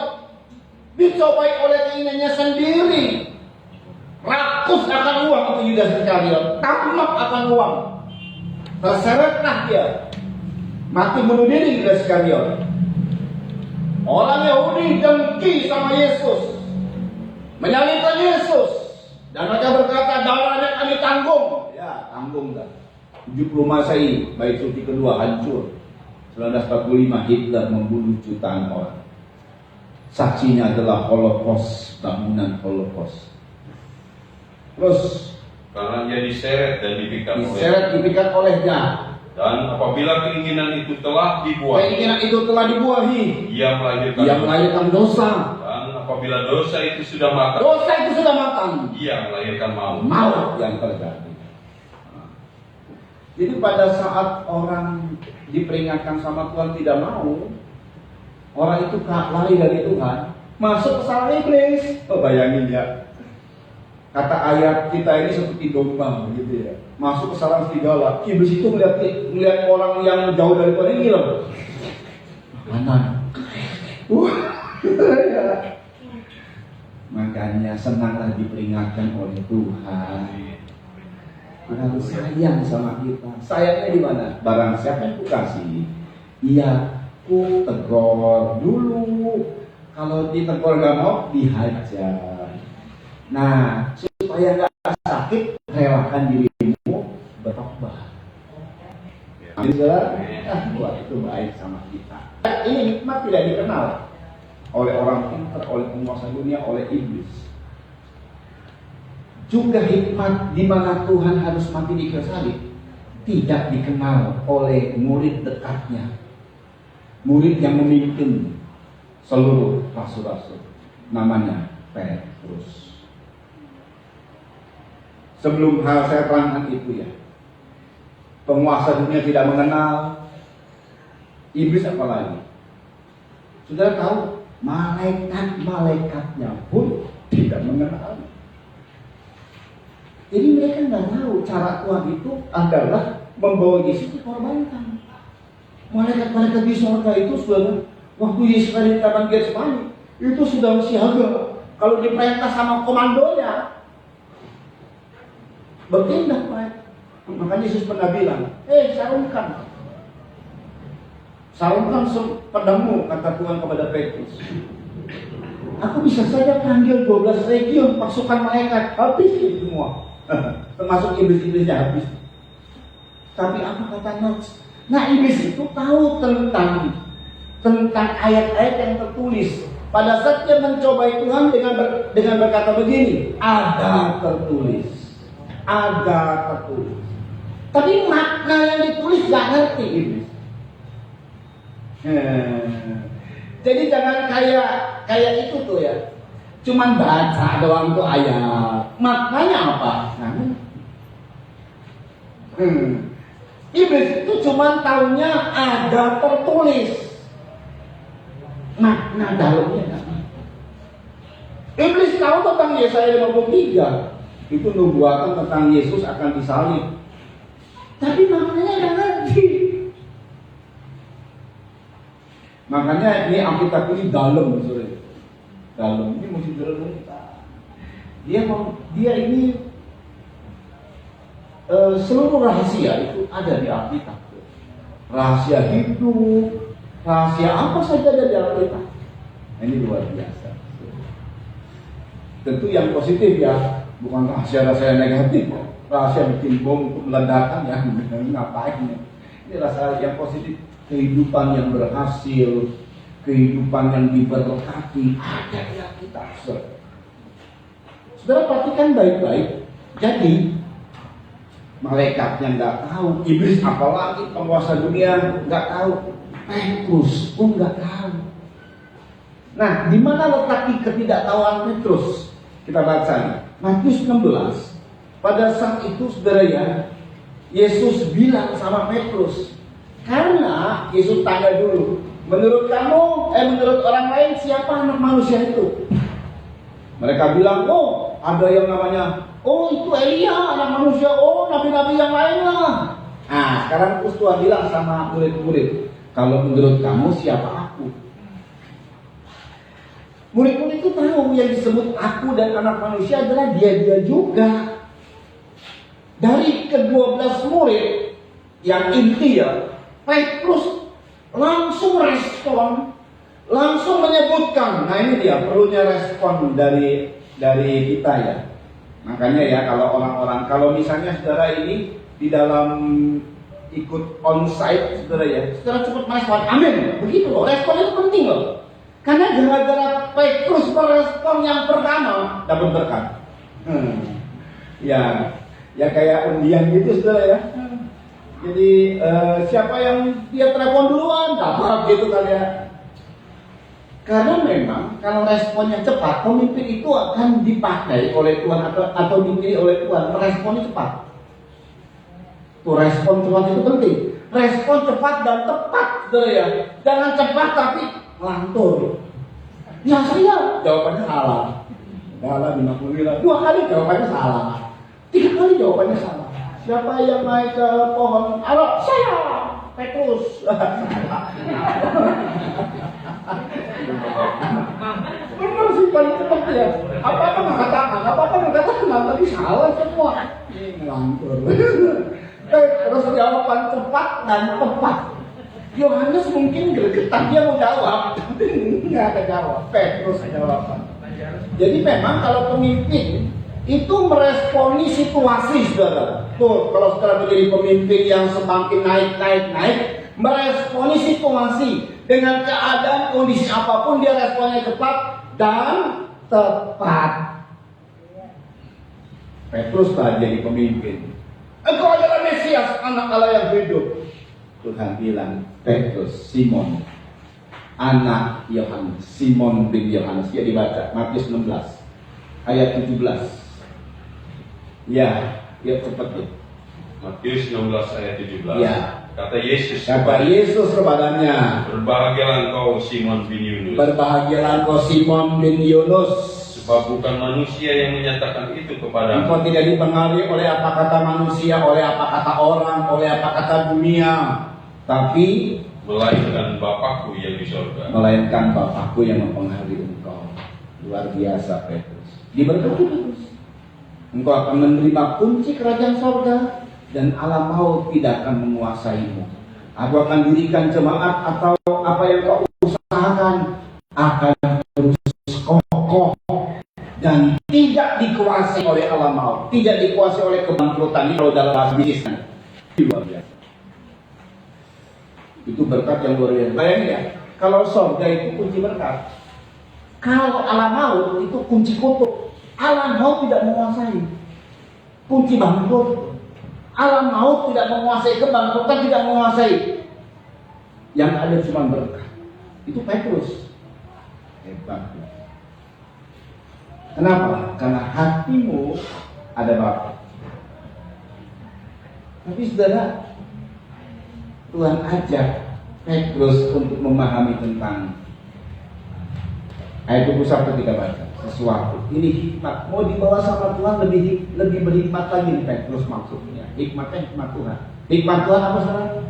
dicobai oleh keinginannya sendiri. Rakus akan uang itu Yudas Iskariot, tamak akan uang, terseretlah dia, mati bunuh diri Yudas Iskariot. Orang Yahudi dengki sama Yesus, menyalibkan Yesus, dan mereka berkata, darahnya kami tanggung. Ya, tanggung dah. 70 Masehi, bait suci kedua hancur. 1945 Hitler membunuh jutaan orang. Saksinya adalah Holocaust, bangunan Holocaust. Terus, Karena ia diseret dan dipikat olehnya. Dan apabila keinginan itu telah dibuahi, ia melahirkan dosa. Dan apabila dosa itu sudah matang, ia melahirkan Maut yang terjadi. Jadi pada saat orang diperingatkan sama Tuhan tidak mau, orang itu lari dari Tuhan, masuk ke sarang iblis. Oh, bayangin ya. Kata ayat kita ini seperti domba gitu ya. Masuk ke sarang serigala. Iblis itu melihat orang yang jauh dari Tuhan ini loh. Makanan. Makanya senanglah diperingatkan oleh Tuhan. Dia harus sayang sama kita. Sayangnya di mana? Barang siapa yang ku kasih, iya ku tegur dulu. Kalau ditegur gak mau, dihajar. Nah, supaya gak sakit, relakan dirimu bertobat. Amin, saudara. Buat itu baik sama kita. Ini hikmat tidak dikenal oleh orang pintar, oleh penguasa dunia, oleh iblis. Juga hikmat di mana Tuhan harus mati di kayu salib tidak dikenal oleh murid dekatnya, murid yang memimpin seluruh rasul-rasul, namanya Petrus. Sebelum hal saya terangkan itu ya, penguasa dunia tidak mengenal, iblis apalagi. Sudah tahu, malaikat-malaikatnya pun tidak mengenal. Jadi mereka nggak tahu cara Tuhan itu adalah membawa Yesus dikorbankan. Malaikat-malaikat di surga itu sudah, waktu Yesus ada di Taman Getsemani, itu sudah siaga. Kalau diperintah sama komandonya, bertindak mereka. Makanya Yesus pernah bilang, sarungkan pedangmu, kata Tuhan kepada Petrus. Aku bisa saja panggil 12 legiun pasukan malaikat, habis itu semua. Termasuk iblis-iblisnya habis. Tapi apa katanya? Nah, iblis itu tahu tentang ayat-ayat yang tertulis. Pada saat dia mencobai Tuhan dengan berkata begini, ada tertulis. Tapi makna yang ditulis gak ngerti iblis. Jadi jangan kayak itu tuh ya. Cuman baca doang tuh ayat. Maknanya apa? Iblis itu cuman tahunya ada tertulis. Makna dalamnya kan. Iblis tahu tentang Yesaya 53. Itu nubuatan tentang Yesus akan disalib. Tapi maknanya nggak ngerti. Makanya ini Alkitab ini dalam, sorry. Dalam ini mesti dalam kita. Dia ini seluruh rahasia itu ada di Alkitab. Rahasia hidup, rahasia apa saja ada di Alkitab. Ini luar biasa. Tentu yang positif ya, bukan rahasia-rahasia negatif, rahasia bikin bom untuk meledakkan ya, ngapain ya? Ini rasa yang positif, kehidupan yang berhasil, kehidupan yang diberkati, ada yang kita serve. Saudara perhatikan baik-baik. Jadi malaikatnya nggak tahu, iblis apalagi penguasa dunia nggak tahu, Petrus pun nggak tahu. Nah, di mana letak ketidaktahuan Petrus? Kita baca Matius 16. Pada saat itu saudara ya, Yesus bilang sama Petrus, karena Yesus tanya dulu, menurut kamu, menurut orang lain siapa anak manusia itu? Mereka bilang, oh ada yang namanya, oh itu Elia anak manusia, oh nabi-nabi yang lain lah. Nah sekarang terus Tuhan bilang sama murid-murid, kalau menurut kamu siapa aku? Murid-murid itu tahu yang disebut aku dan anak manusia adalah dia juga. Dari ke-12 murid yang inti ya, Petrus langsung respon, langsung menyebutkan. Nah ini dia perlunya respon dari kita ya. Makanya ya kalau orang-orang, kalau misalnya saudara ini di dalam ikut onsite saudara ya, saudara cepat merespon, amin. Begitu loh, respon itu penting loh. Karena gara-gara Petrus merespon yang pertama dapat berkat. Ya kayak undian gitu saudara ya. Jadi siapa yang dia telepon duluan dapat gitu kali ya. Karena memang kalau responnya cepat, pemimpin itu akan dipakai oleh Tuhan atau dipilih oleh Tuhan. Responnya cepat. Tuh respon cepat itu penting. Respon cepat dan tepat saudara ya. Jangan cepat tapi lantur. Ya saya jawabannya salah. Dalam 50 miliar 2 kali jawabannya salah. 3 kali jawabannya salah. Siapa yang naik ke pohon? Halo, saya Petrus. Benar sih paling cepat ya. Apa-apa mengatakan, tapi salah semua. Ini ngelantur. Terus jawaban cepat dan tepat. Yohanes mungkin gregetan, dia mau jawab, tapi nggak ada jawab. Petrus jawaban. Jadi memang kalau pemimpin itu meresponi situasi saudara. Tuh kalau saudara menjadi pemimpin yang semakin naik, meresponi situasi dengan keadaan kondisi apapun dia responnya cepat dan tepat. Petrus tak jadi pemimpin. Engkau adalah Mesias, anak Allah yang hidup. Tuhan bilang, Petrus, Simon, anak Yohanes, Simon bin Yohanes. Ya dibaca Matius 16 ayat 17. Ya cepat ya. Matius 16 ayat 17. Ya. Kata Yesus kepadanya, berbahagialah engkau Simon bin Yunus. Berbahagialah engkau Simon bin Yunus. Sebab bukan manusia yang menyatakan itu kepadamu. Engkau tidak dipengaruhi oleh apa kata manusia, oleh apa kata orang, oleh apa kata dunia, tapi melainkan Bapakku yang di sorga. Melainkan Bapakku yang mempengaruhi engkau. Luar biasa Petrus. Diberkati Petrus. Engkau akan menerima kunci kerajaan sorga dan alam maut tidak akan menguasaimu. Aku akan dirikan jemaat atau apa yang kau usahakan akan terus kokoh dan tidak dikuasai oleh alam maut, tidak dikuasai oleh kebangkrutan. Ini kalau dalam bahasa bisnisnya luar biasa. Itu berkat yang luar biasa. Bayangin ya, kalau sorga itu kunci berkat, kalau alam maut itu kunci kutuk. Alam maut tidak menguasai, kunci bangkrut. Alam maut tidak menguasai, kebangkrutan tidak menguasai. Yang ada cuma berkat. Itu Petrus. Hebat. Kenapa? Karena hatimu ada Bapa. Tapi saudara, Tuhan ajak Petrus untuk memahami tentang ayat 21 kita baca sesuatu. Ini hikmat. Mau dibawa sama Tuhan lebih berhikmat lagi nih Petrus maksudnya. Hikmatnya hikmat Tuhan. Hikmat Tuhan apa saudara?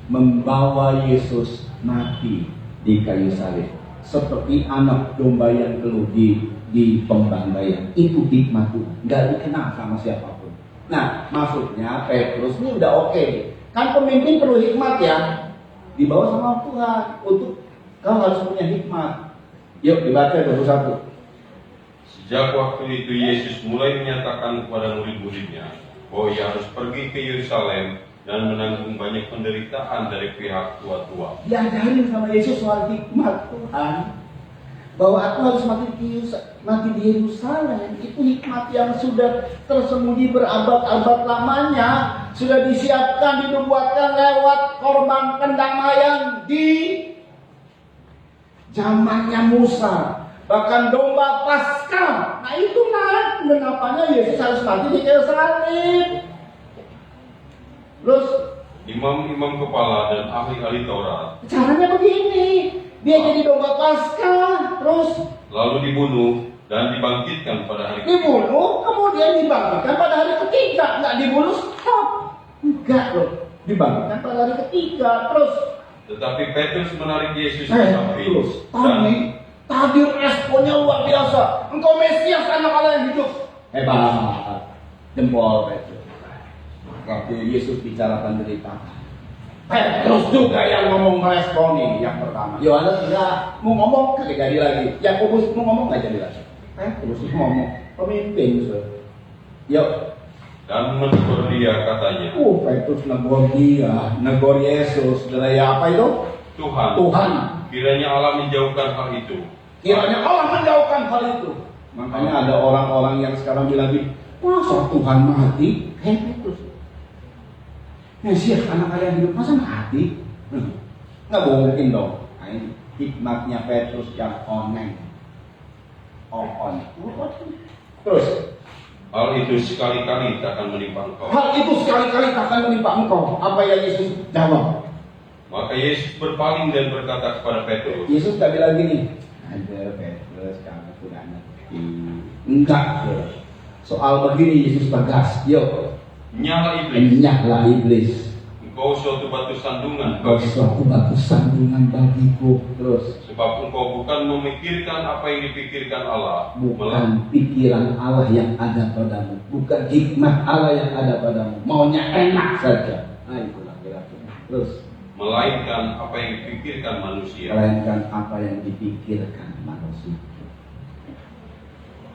Membawa Yesus mati di kayu salib seperti anak domba yang perlu di pembantaian. Itu hikmat Tuhan. Gak dikenal sama siapapun. Nah, maksudnya Petrus ini udah oke. Kan pemimpin perlu hikmat ya. Dibawa sama Tuhan untuk kau harus punya hikmat. Yuk dibaca 21. Sejak waktu itu Yesus mulai menyatakan kepada murid-muridnya bahwa ia harus pergi ke Yerusalem dan menanggung banyak penderitaan dari pihak tua-tua. Diajarin sama Yesus soal hikmat Tuhan, bahwa aku harus mati di Yerusalem. Itu hikmat yang sudah tersembunyi berabad-abad lamanya, sudah disiapkan, dinubuatkan lewat korban pendamaian di zamannya Musa. Bahkan domba Paskah. Nah itulah kenapanya Yesus harus mati di kayu salib. Terus Imam-imam kepala dan ahli-ahli Taurat caranya begini, dia jadi domba Paskah, terus lalu dibunuh dan dibangkitkan pada hari dibunuh, kemudian dibangkitkan pada hari ketiga. Nggak dibunuh stop, enggak loh, dibangkitkan pada hari ketiga. Terus Tetapi Petrus menarik Yesus ke samping terus dan tadi responnya luar biasa. Engkau Mesias, anak Allah yang hidup. Hebat, jempol Petrus. Waktu Yesus bicara penderitaan, Petrus juga yang ngomong meresponi yang pertama. Yohanes enggak mau ngomong, kagak jadi lagi. Yakobus mau ngomong, nggak jadi lagi. Petrus ngomong, pemimpin. Yuk. dan menegur dia katanya, Petrus negor Yesus. Saudara, apa itu? Tuhan, kiranya Allah menjauhkan hal itu. Kiranya Allah menjauhkan hal itu. Makanya ada orang-orang yang sekarang bilang, masa Tuhan mati? Petrus, Mesias anak Allah yang hidup, masa mati? Nggak mungkin dong. Nah, ini hikmatnya Petrus yang oneng. Terus, Hal itu sekali-kali tak akan menimpa engkau. hal itu sekali-kali takkan menimpa engkau. Apa yang Yesus jawab? Maka Yesus berpaling dan berkata kepada Petrus, Yesus tak bilang gini, ada Petrus, kamu sudah ngerti. Enggak. Soal begini Yesus tegas. Yuk, nyala iblis, enyahlah iblis. engkau suatu batu sandungan Kau bagiku, suatu batu sandungan bagiku. Terus, sebab engkau bukan memikirkan apa yang dipikirkan Allah, bukan pikiran Allah yang ada padamu, bukan hikmat Allah yang ada padamu. Maunya enak saja. Nah itulah kira-kira. Terus, melainkan apa yang dipikirkan manusia. melainkan apa yang dipikirkan manusia.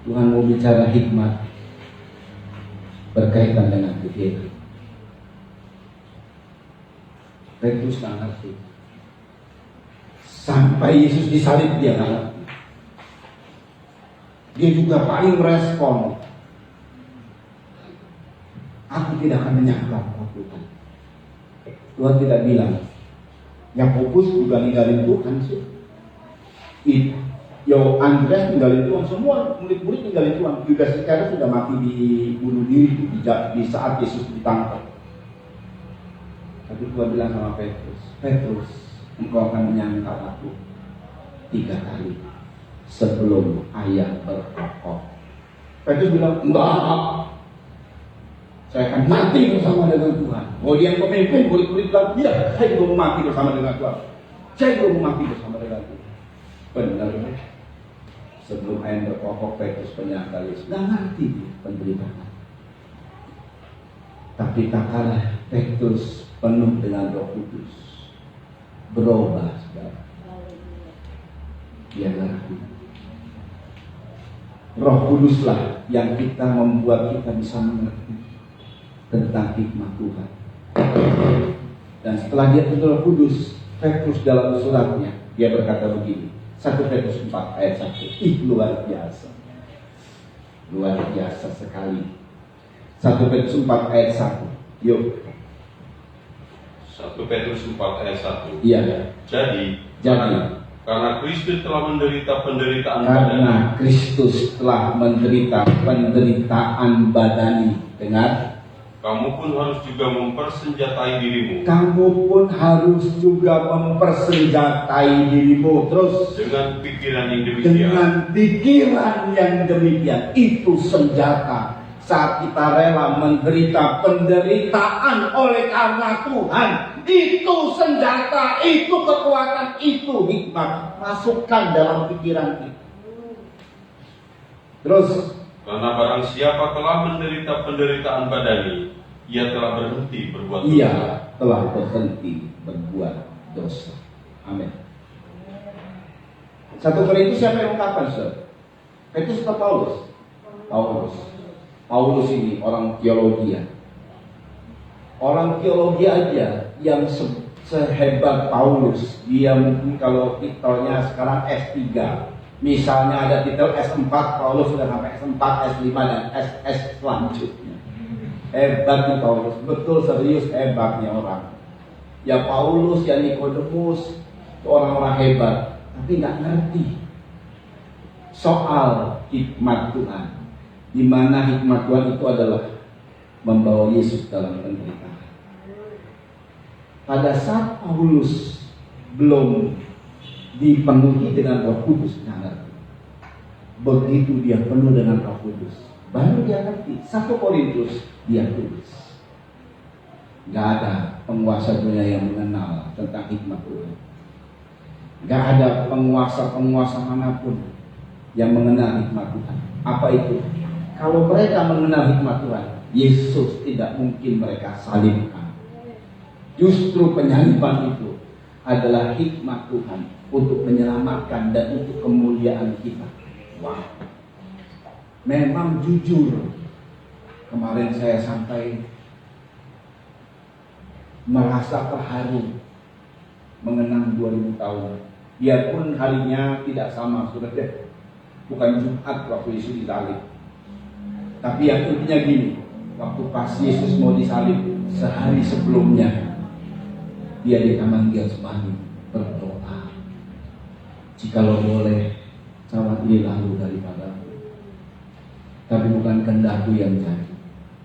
Tuhan mau bicara hikmat berkaitan dengan pikiran. Petrus tak ngerti. Sampai Yesus disalib dia nggak ngerti. Dia juga paling merespon. Aku tidak akan menyangka Tuhan. Tuhan tidak bilang. Yakobus juga ninggalin Tuhan sih. Andreas ninggalin Tuhan, semua murid-murid ninggalin Tuhan. Yudas Iskariot sudah mati dibunuh diri di saat Yesus ditangkap. Tapi Tuhan bilang sama Petrus, engkau akan menyangkal aku 3 kali sebelum ayam berkokok. Petrus bilang, enggak, saya akan mati bersama dengan Tuhan. Kemudian pemimpin murid-murid bilang, iya, saya juga mau mati bersama dengan Tuhan. Saya juga mau mati bersama dengan Tuhan. Benar, sebelum ayam berkokok, Petrus menyangkal Yesus. Nggak ngerti penderitaan. Tapi tak kalah Petrus penuh dengan Roh Kudus, berubah saudara. Dia ngerti. Roh Kuduslah yang membuat kita bisa mengerti tentang hikmat Tuhan. Dan setelah dia penuh Roh Kudus, Petrus dalam suratnya dia berkata begini, 1 Petrus 4 ayat 1. Luar biasa. Luar biasa sekali. 1 Petrus 4 ayat 1. Yuk. 1 Petrus 4 ayat 1. Iya. Jadi karena Kristus telah menderita penderitaan badani. Karena Kristus telah menderita penderitaan badani. Dengar. Kamu pun harus juga mempersenjatai dirimu. Kamu pun harus juga mempersenjatai dirimu. Terus. Dengan pikiran yang demikian. Dengan pikiran yang demikian. Itu senjata. Saat kita rela menderita penderitaan oleh karena Tuhan, itu senjata, itu kekuatan, itu hikmat. Masukkan dalam pikiran kita. Terus, Karena barang siapa telah menderita penderitaan badani, ia telah berhenti berbuat dosa. ia telah berhenti berbuat dosa. Amin. 1 Korintus siapa yang ungkapkan, Saudara? Petrus atau Paulus? Paulus. Paulus ini orang teologi ya. Orang teologi aja yang sehebat Paulus, dia mungkin kalau titelnya sekarang S3, misalnya ada titel S4, Paulus sudah sampai S4, S5 dan SS selanjutnya. Hebat nih Paulus, betul serius hebatnya orang. Ya Paulus, ya Nikodemus, orang-orang hebat, tapi nggak ngerti soal hikmat Tuhan. Di mana hikmat Tuhan itu adalah membawa Yesus dalam penderitaan. Pada saat Paulus belum dipenuhi dengan Roh Kudus, begitu dia penuh dengan Roh Kudus, baru dia ngerti. 1 Korintus dia tulis. Gak ada penguasa dunia yang mengenal tentang hikmat Tuhan. Gak ada penguasa manapun yang mengenal hikmat Tuhan. Apa itu? Kalau mereka mengenal hikmat Tuhan, Yesus tidak mungkin mereka salibkan. Justru penyaliban itu adalah hikmat Tuhan untuk menyelamatkan dan untuk kemuliaan kita. Wah, memang jujur. Kemarin saya sampai merasa terharu mengenang 2000 tahun. Biarpun harinya tidak sama, sudah deh. Bukan Jumat waktu Yesus disalib. Tapi yang intinya gini, waktu pas Yesus mau disalib, sehari sebelumnya dia di Taman Getsemani berdoa, jikalau boleh cawan ini lalu daripadaku, tapi bukan kehendakku yang jadi,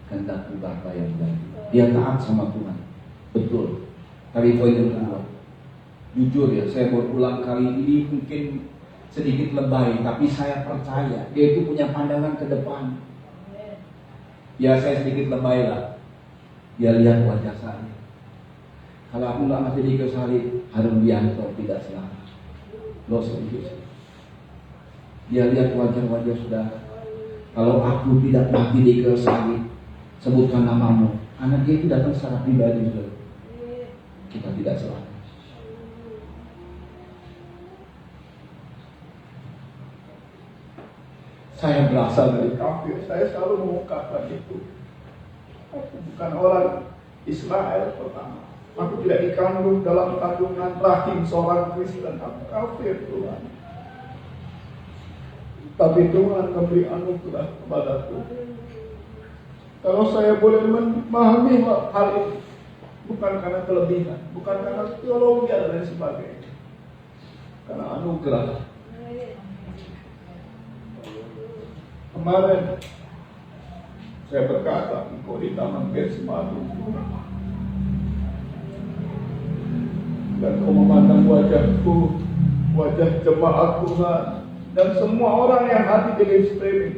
kehendakku Bapa yang jadi. Dia taat sama Tuhan, betul. Tapi poin yang kedua, jujur ya, saya berulang kali ini mungkin sedikit lebay, tapi saya percaya dia itu punya pandangan ke depan. Ya saya sedikit lebay lah. Dia lihat wajah saya. Kalau aku nggak mati di kayu salib, Harumbianto tidak selamat. Lo serius? Dia lihat wajah-wajah saudara. Kalau aku tidak mati di kayu salib, sebutkan namamu. Anak dia itu datang secara pribadi, saudara. Kita tidak selamat. Saya berasal dari kafir. Saya selalu mengungkapkan itu. Aku bukan orang Israel pertama. Aku tidak dikandung dalam kandungan rahim seorang Kristen. Aku kafir Tuhan. Tapi Tuhan memberi anugerah kepadaku. Kalau saya boleh memahami hal ini, bukan karena kelebihan, bukan karena teologi dan lain sebagainya, karena anugerah. Kemarin saya berkata, engkau di Taman Getsemani dan kau memandang wajahku, wajah jemaat Tuhan, dan semua orang yang hadir di live streaming.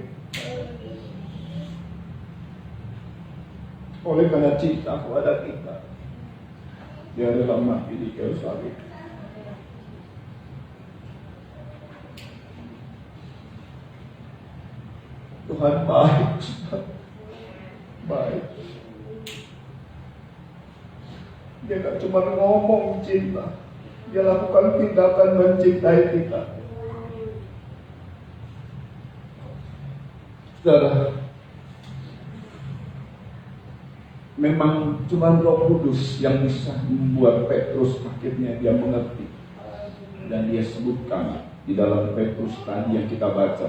Oleh karena cinta kepada kita, dia adalah mati di kayu salib. Tuhan baik, baik. Dia tak cuma ngomong cinta, dia lakukan tindakan mencintai kita. Saudara, memang cuma Roh Kudus yang bisa membuat Petrus akhirnya dia mengerti. Dan dia sebutkan di dalam Petrus tadi yang kita baca.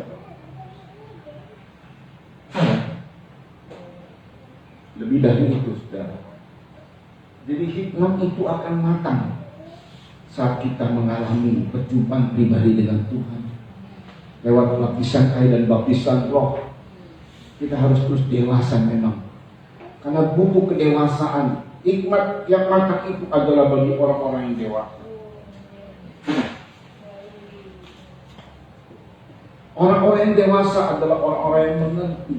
Lebih dari itu, saudara. Jadi hikmat itu akan matang saat kita mengalami perjumpaan pribadi dengan Tuhan. Lewat lapisan air dan baptisan Roh, kita harus terus dewasa memang. Karena butuh kedewasaan. Hikmat yang matang itu adalah bagi orang-orang yang dewasa. Orang-orang yang dewasa adalah orang-orang yang mengerti.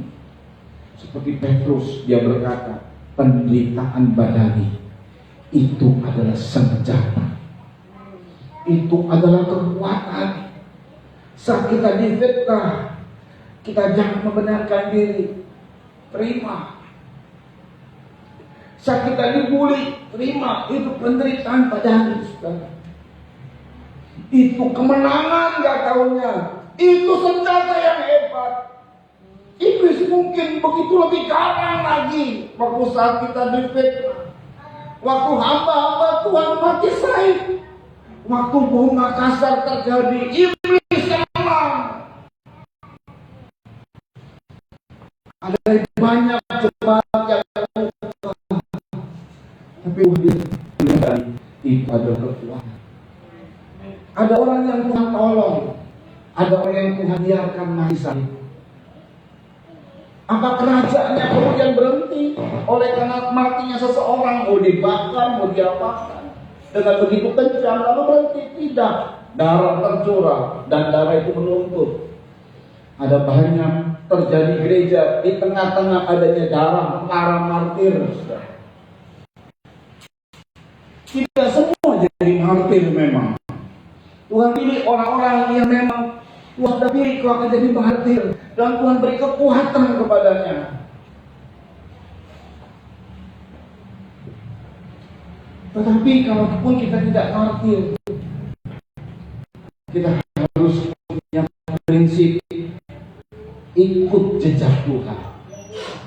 Seperti Petrus, dia berkata, penderitaan badani itu adalah senjata. Itu adalah kekuatan. Saat kita difitnah, kita jangan membenarkan diri, terima. Saat kita dibully, terima. Itu penderitaan badani, saudara. Itu kemenangan gak taunya. Itu senjata yang hebat. Iblis mungkin begitu lebih garang lagi waktu saat kita difitnah. Waktu hamba-hamba Tuhan mati syahid. Waktu bom Makassar terjadi, iblis menang. Ada banyak cobaan yang terluka, tapi itu adalah kekuatan. Ada orang yang Tuhan tolong, ada orang yang Tuhan biarkan mati syahid. Apa kerajaannya kemudian berhenti oleh karena matinya seseorang, mau dibakar, mau diapakan dengan begitu kencang lalu berhenti? Tidak, darah tercurah dan darah itu menuntut. Ada banyak terjadi gereja di tengah-tengah adanya darah para martir. Tidak semua jadi martir memang. Tuhan pilih orang-orang yang memang Tuhan sudah pilih kau akan jadi martir dan Tuhan beri kekuatan kepadanya. Tetapi kalaupun kita tidak martir, kita harus punya prinsip ikut jejak Tuhan,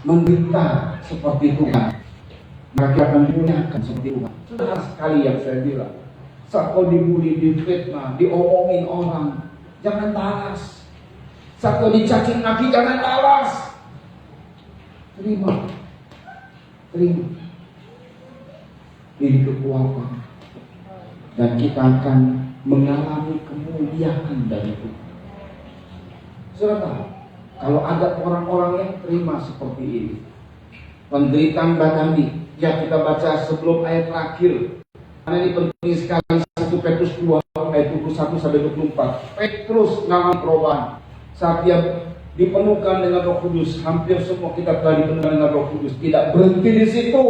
menderita seperti Tuhan, maka akan dimuliakan seperti Tuhan. Sederhana sekali yang saya bilang, saat kau dibully, difitnah, diomongin orang, jangan balas. Saat kau dicaci maki, jangan balas. Terima. Ini kekuatan, dan kita akan mengalami kemuliaan dari Tuhan. Saudara, kalau ada orang-orang yang terima seperti ini, penderitaan badani, ya kita baca sebelum ayat terakhir, karena ini penting sekali, 1 Petrus 2 ayat 21 sampai 24. Petrus mengalami perubahan saat dia dipenuhkan dengan Roh Kudus. Hampir semua kita telah dipenuhkan dengan Roh Kudus. Tidak berhenti di situ,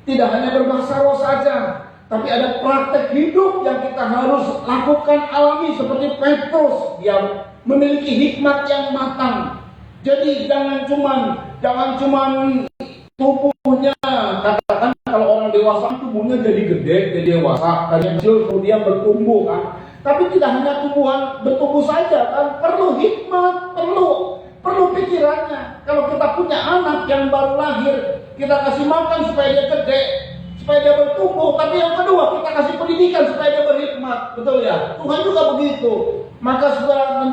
tidak hanya berbahasa roh saja, tapi ada praktek hidup yang kita harus lakukan, alami seperti Petrus yang memiliki hikmat yang matang. Jadi jangan cuman tubuhnya, katakan kalau orang dewasa tubuhnya jadi gede, jadi dewasa, dari kecil kemudian bertumbuh kan. Tapi tidak hanya bertumbuh saja kan, perlu hikmat, perlu pikirannya. Kalau kita punya anak yang baru lahir, kita kasih makan supaya dia gede, supaya dia bertumbuh. Tapi yang kedua, kita kasih pendidikan supaya dia berhikmat, betul ya? Tuhan juga begitu. Maka saudara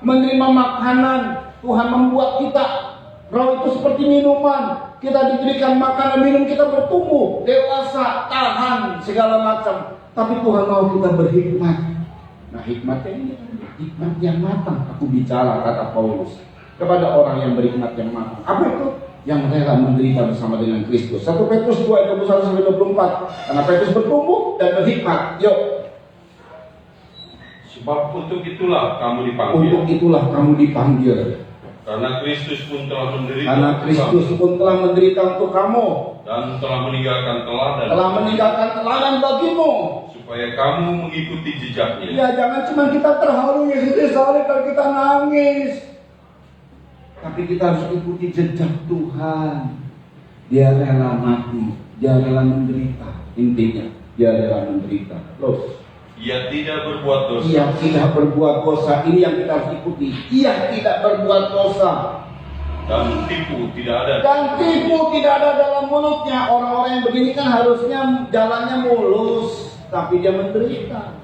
menerima makanan, Tuhan membuat kita, roh itu seperti minuman. Kita diberikan makanan minum, kita bertumbuh, dewasa, tahan segala macam. Tapi Tuhan mau kita berhikmat. Nah, hikmatnya ini, hikmat yang matang. Aku bicara, kata Paulus, kepada orang yang berhikmat yang matang. Apa itu? Yang rela menderita bersama dengan Kristus. 1 Petrus 2 ayat 21 sampai 24. Karena Petrus bertumbuh dan berhikmat. Yuk. Sebab untuk itulah kamu dipanggil. Untuk itulah kamu dipanggil. Karena Kristus pun telah menderita. Karena Kristus pun telah menderita untuk kamu. Dan telah meninggalkan teladan. Telah meninggalkan teladan bagimu. Supaya kamu mengikuti jejaknya. Ya, jangan cuma kita terharu Yesus salib kalau kita nangis. Tapi kita harus ikuti jejak Tuhan. Dia rela mati, dia rela menderita. Intinya, dia rela menderita. Terus, ia tidak berbuat dosa. Ia tidak berbuat dosa. Ini yang kita harus ikuti. Ia tidak berbuat dosa. Dan tipu tidak ada. Dan tipu tidak ada dalam mulutnya. Orang-orang yang begini kan harusnya jalannya mulus, tapi dia menderita.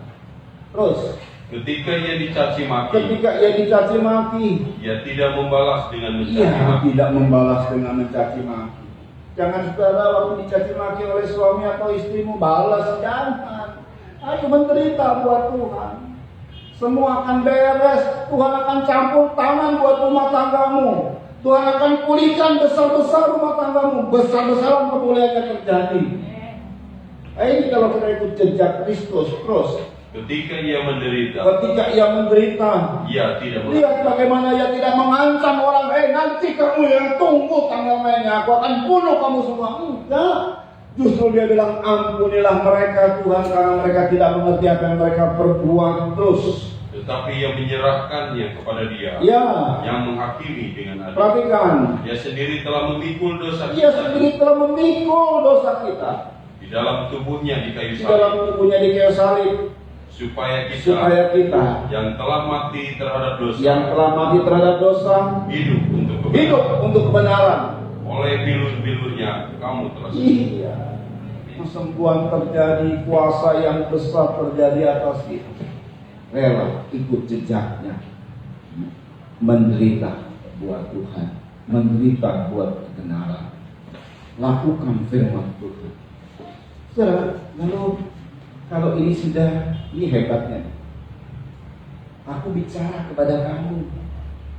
Terus, ketika ia dicaci maki, ia tidak membalas dengan mencaci ia maki. tidak membalas dengan mencaci maki. Jangan saudara waktu dicaci maki oleh suami atau istrimu balas, jangan. Ayo menderita buat Tuhan. Semua akan beres. Tuhan akan campur tangan buat rumah tanggamu. Tuhan akan pulihkan besar-besar rumah tanggamu. Besar-besaran kemuliaannya terjadi. Ini kalau kita ikut jejak Kristus. Terus, ketika ia menderita, ia tidak lihat bagaimana ia tidak mengancam orang. Nanti kamu yang tunggu tanggal mainnya, aku akan bunuh kamu semua. Enggak. Justru dia bilang, ampunilah mereka Tuhan, karena mereka tidak mengerti apa yang mereka perbuat. Terus, tetapi yang menyerahkannya kepada dia, ya, yang menghakimi dengan adil. Perhatikan, Dia sendiri telah memikul dosa dia kita sendiri telah memikul dosa kita di dalam tubuhnya di kayu di dalam salib, tubuhnya di kayu salib. supaya supaya kita yang telah mati terhadap dosa hidup untuk kebenaran. oleh bilur-bilurnya kamu telah sembuh. Iya, kesembuhan terjadi, kuasa yang besar terjadi atas kita. Rela ikut jejaknya, menderita buat Tuhan, menderita buat kebenaran, lakukan firman Tuhan. Saudara, lalu kalau ini sudah, ini hebatnya. Aku bicara kepada kamu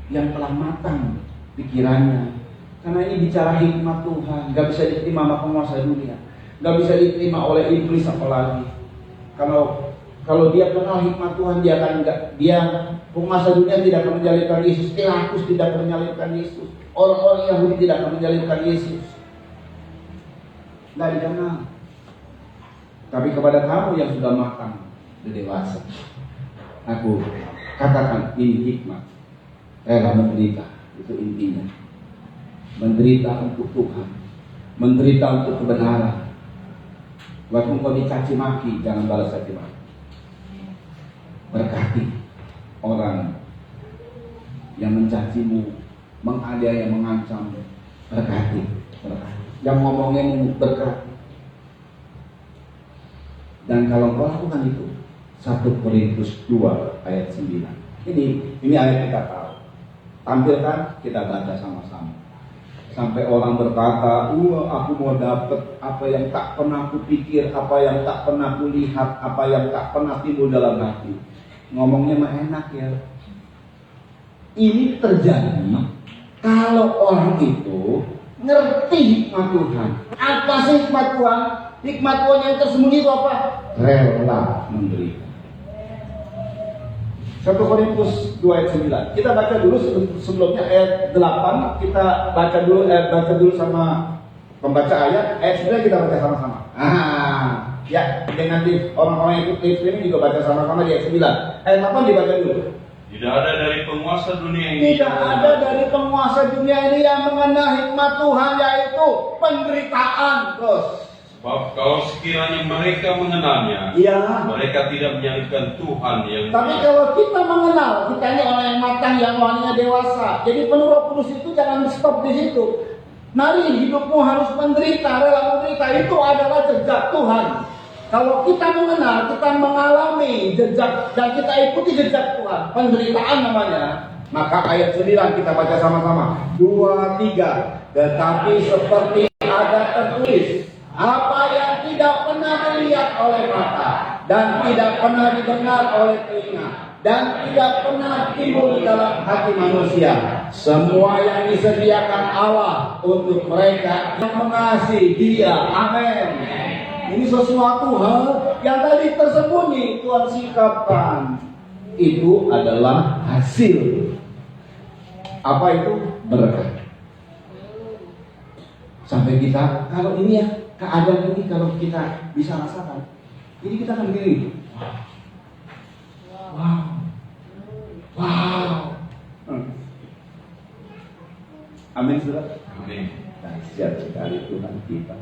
yang telah matang pikirannya, karena ini bicara hikmat Tuhan, gak bisa diterima sama penguasa dunia, gak bisa diterima oleh iblis apalagi. Kalau dia kenal hikmat Tuhan, penguasa dunia tidak akan menyalibkan Yesus, Pilatus tidak akan menyalibkan Yesus, orang-orang Yahudi tidak akan menyalibkan Yesus. Gak dikenal. Tapi kepada kamu yang sudah matang dan dewasa, aku katakan ini hikmat. Rela menderita, itu intinya. Menderita untuk Tuhan, menderita untuk kebenaran. Waktu kau dicaci maki, jangan balas caci maki. Berkati orang yang mencacimu, menganiaya, mengancam. Berkati. Yang ngomongin berkati. Dan kalau kau lakukan itu, 1 Korintus 2 ayat 9. Ini ayat kita tahu. Tampilkan, kita baca sama-sama. Sampai orang berkata, aku mau dapat apa yang tak pernah aku pikir, apa yang tak pernah aku lihat, apa yang tak pernah timbul dalam hati. Ngomongnya mah enak ya. Ini terjadi kalau orang itu ngerti hikmat Tuhan. Apa sih hikmat Tuhan? Hikmat Tuhan yang tersembunyi itu apa? Rela menderita. 1 Korintus 2 ayat 9. Kita baca dulu sebelumnya ayat 8. Kita baca dulu sama pembaca ayat. Ayat 9 kita baca sama-sama. Ya, dan nanti orang-orang yang ikut live streaming juga baca sama-sama di ayat 9. Ayat 8 dibaca dulu. Tidak ada dari penguasa dunia ini. Tidak ada dari penguasa dunia ini yang mengenal hikmat Tuhan, yaitu penderitaan. Terus. Sebab kalau sekiranya mereka mengenalnya, Iya. mereka tidak menyalibkan Tuhan yang Tapi kalau kita mengenal, kita ini orang yang matang, yang rohaninya dewasa. Jadi penuh Roh Kudus itu jangan stop di situ. Mari hidupmu harus menderita, rela menderita. Itu adalah jejak Tuhan. Kalau kita mengenal, kita mengalami jejak dan kita ikuti jejak Tuhan, penderitaan namanya. Maka ayat 9 kita baca sama-sama. 2, 3. Tetapi seperti ada tertulis, apa yang tidak pernah dilihat oleh mata dan tidak pernah didengar oleh telinga dan tidak pernah timbul dalam hati manusia, semua yang disediakan Allah untuk mereka yang mengasihi Dia. Amin. Ini sesuatu hal yang tadi tersembunyi, Tuhan sikapkan. Itu adalah hasil. Apa itu? Berkat. Sampai kita, kalau ini ya, keadaan ini kalau kita bisa rasakan, jadi kita akan gini. Wow. Amin, saudara. Amin. Dahsyat sekali Tuhan kita.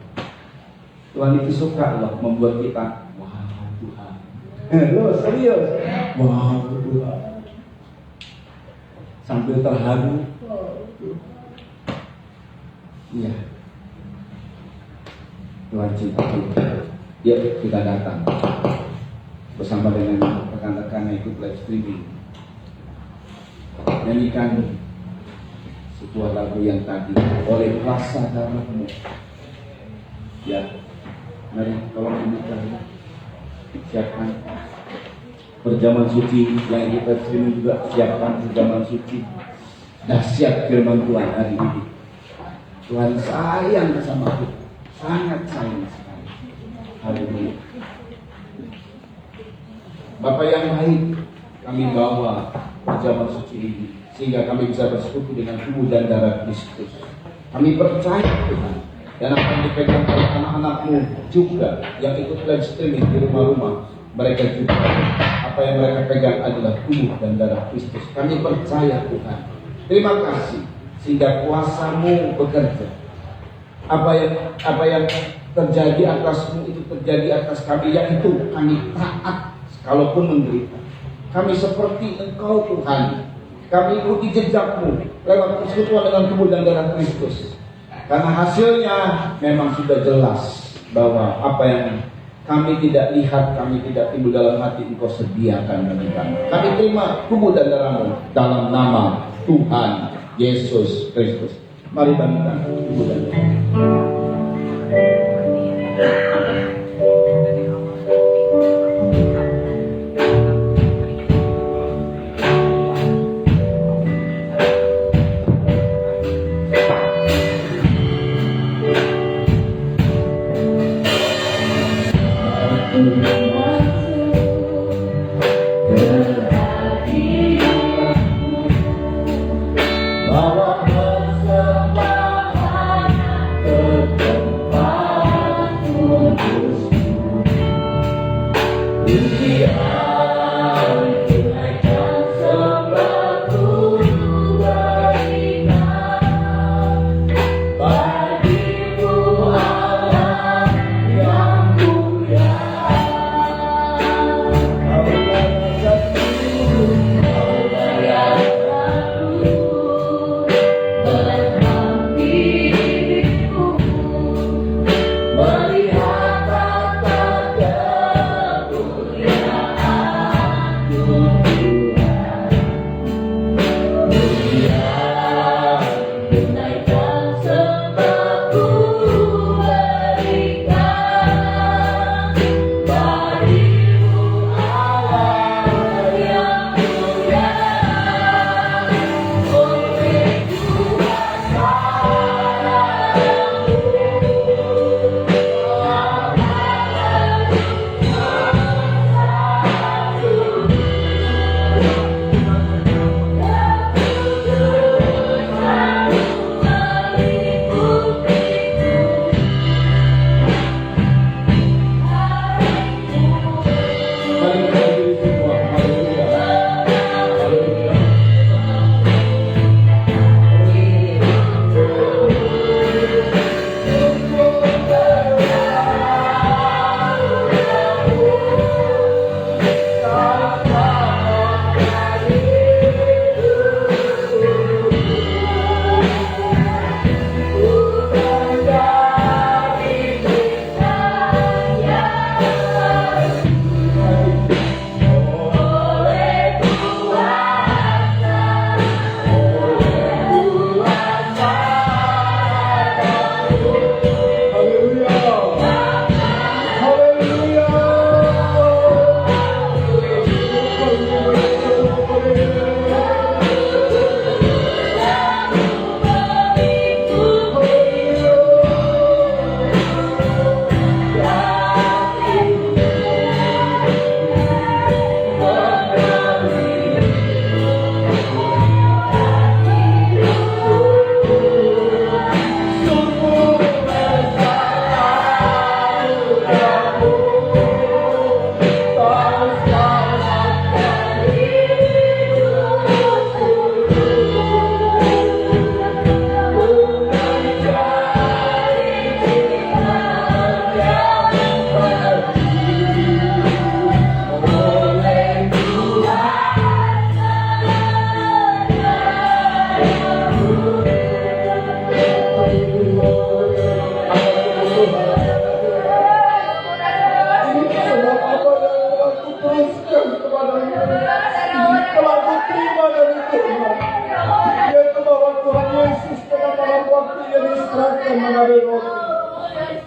Tuhan itu suka loh membuat kita, wow Tuhan. Loh serius, wow Tuhan. Sambil terharu. Iya. Tuhan cinta kita. Yuk kita datang bersama dengan rekan-rekan yang ikut live streaming. Nyanyikan sebuah lagu yang tadi, oleh kuasa darahmu. Ya, mari tolong nyanyikan. Siapkan perjamuan suci yang ikut live streaming juga, siapkan perjamuan suci. Dahsyat firman Tuhan hari ini. Tuhan sayang bersama kita. Sangat sayang sekali. Haleluya. Bapak yang baik, kami bawa perjamuan suci ini sehingga kami bisa bersekutu dengan tubuh dan darah Kristus. Kami percaya Tuhan, dan apa yang dipegang oleh anak-anakmu juga yang ikut live streaming di rumah-rumah, mereka juga apa yang mereka pegang adalah tubuh dan darah Kristus. Kami percaya Tuhan. Terima kasih sehingga kuasa-Mu bekerja. Apa yang terjadi atasmu itu terjadi atas kami, yaitu kami taat kalaupun menderita. Kami seperti Engkau Tuhan. Kami ikuti jejakmu lewat persekutuan dengan tubuh dan darah Kristus. Karena hasilnya memang sudah jelas bahwa apa yang kami tidak lihat, kami tidak timbul dalam hati, Engkau sediakan bagi kami. Kami terima tubuh dan darah-Mu dalam nama Tuhan Yesus Kristus. Mari bangkitkan tubuh dan darah.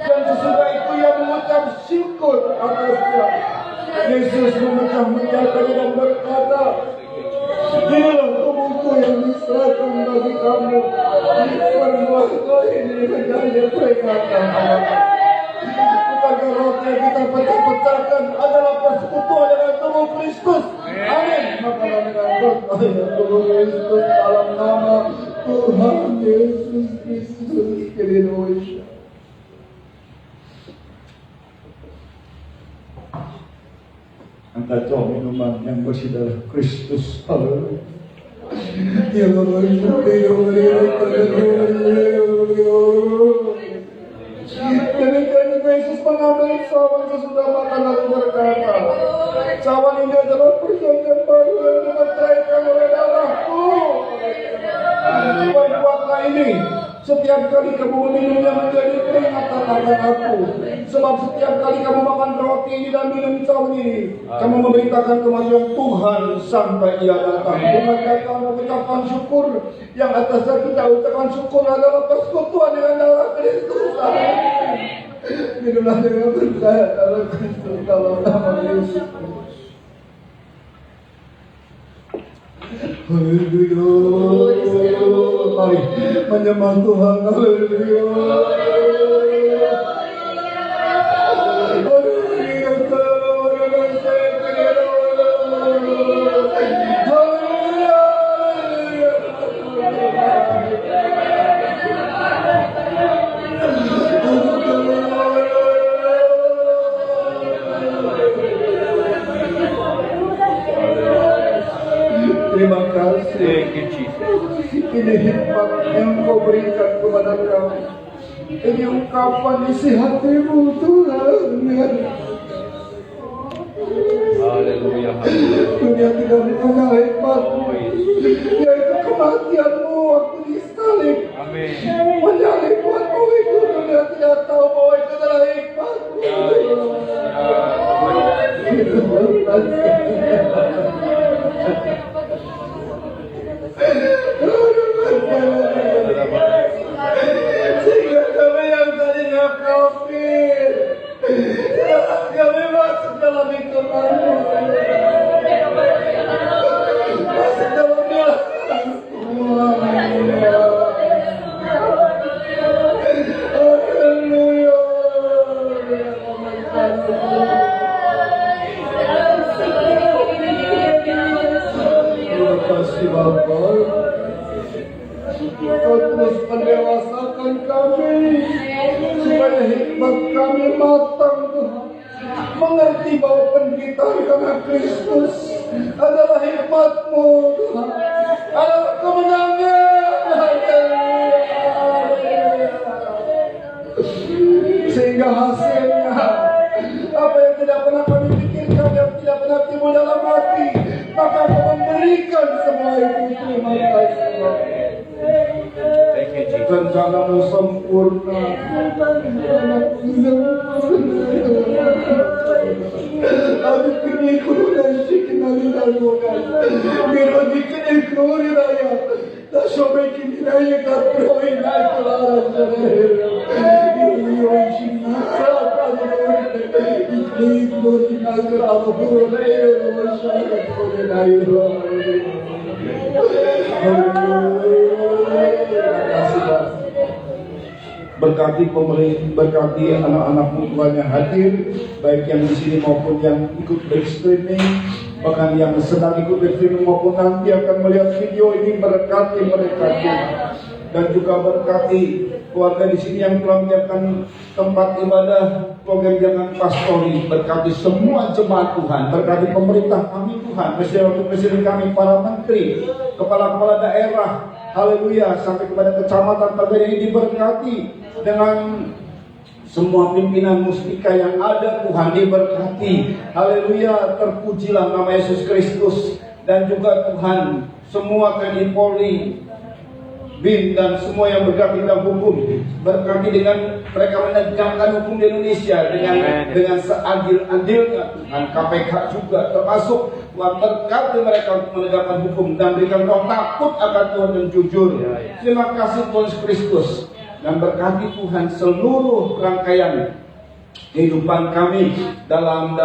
Dan sesudah itu ia mengucap syukur atasnya. Yesus memecah-mecahkannya dan berkata, inilah tubuhku yang diserahkan bagi kamu. Perbuatlah ini menjadi peringatan aku. Bukankah roti yang kita pecah-pecahkan adalah persekutuan dengan tubuh Kristus? Amin. Makalah dengan berkah yang tubuh Kristus dalam nama Tuhan Yesus Kristus ke Indonesia. Angkat jauh minuman yang bersih darah Kristus. Haleluya. Ya Allah, ya Allah, Yesus mengambil cawan sesudah makan lalu berkata, cawan ini adalah perjanjian baru yang dipercayakan oleh darahku. Buat-buatlah ini setiap kali kamu meminumnya menjadi peringatan akan aku. Sebab setiap kali kamu makan roti ini dan minum cawan ini, kamu memberitakan kematian Tuhan sampai Ia datang. Dengan kata mengucapkan syukur, yang atasnya kita ucapkan syukur adalah persekutuan dengan darah Kristus. Minumlah dengan percaya darah Kristus dalam nama Yesus. Haleluya. Mari menyembah Tuhan. Haleluya. Terima kasih. Ini hikmat yang Kau berikan kepada kami. Ini ungkapan isi hatimu Tuhan. Haleluya. Dunia tidak mengenal hikmatmu, yaitu kematianmu waktu disalib. Amin. Menyalib buatmu itu dunia tidak tahu bahwa itu adalah hikmatmu. Sehingga kami yang tadinya kafir, kami masuk dalam hikmat-Mu, masuk dalam dia. Haleluya. Terima kasih Bapa. Kau terus mendewasakan kami supaya hikmat kami matang Tuhan. Mengerti bahwa penderitaan karena Kristus adalah hikmat-Mu Tuhan, adalah kemenangan. Sehingga hasilnya apa yang tidak pernah kami pikirkan, yang tidak pernah timbul dalam hati, maka Kau memberikan semua itu. Terima kasih. Rencana-Mu sempurna. Abi kini kurungan şekilleri dalgodan. Mirodi kini kurunaya. Taşobe kini naya katroy naykılara şerer. İyi oyşina katroy. İyi kurunay katroy. Berkati pemerintah, berkati anak-anak-Mu Tuhan yang hadir, baik yang di sini maupun yang ikut live streaming, bahkan yang sedang ikut live streaming maupun nanti akan melihat video ini, berkati mereka dan juga berkati keluarga di sini yang telah menyiapkan tempat ibadah, program Jangan Pastori, berkati semua jemaat Tuhan, berkati pemerintah kami Tuhan, presiden kami, para menteri, kepala-kepala daerah, haleluya, sampai kepada kecamatan bagian ini diberkati dengan semua pimpinan mustika yang ada Tuhan, diberkati, haleluya, terpujilah nama Yesus Kristus. Dan juga Tuhan, semua TNI Polri, BIN dan semua yang berkati dalam hukum, berkati dengan mereka menegakkan hukum di Indonesia dengan seadil-adilnya Tuhan. KPK juga termasuk, Tuhan berkati mereka untuk menegakkan hukum dan berikan roh takut akan Tuhan dan jujur. Terima kasih Tuhan Yesus Kristus, dan berkati Tuhan seluruh rangkaian kehidupan kami dalam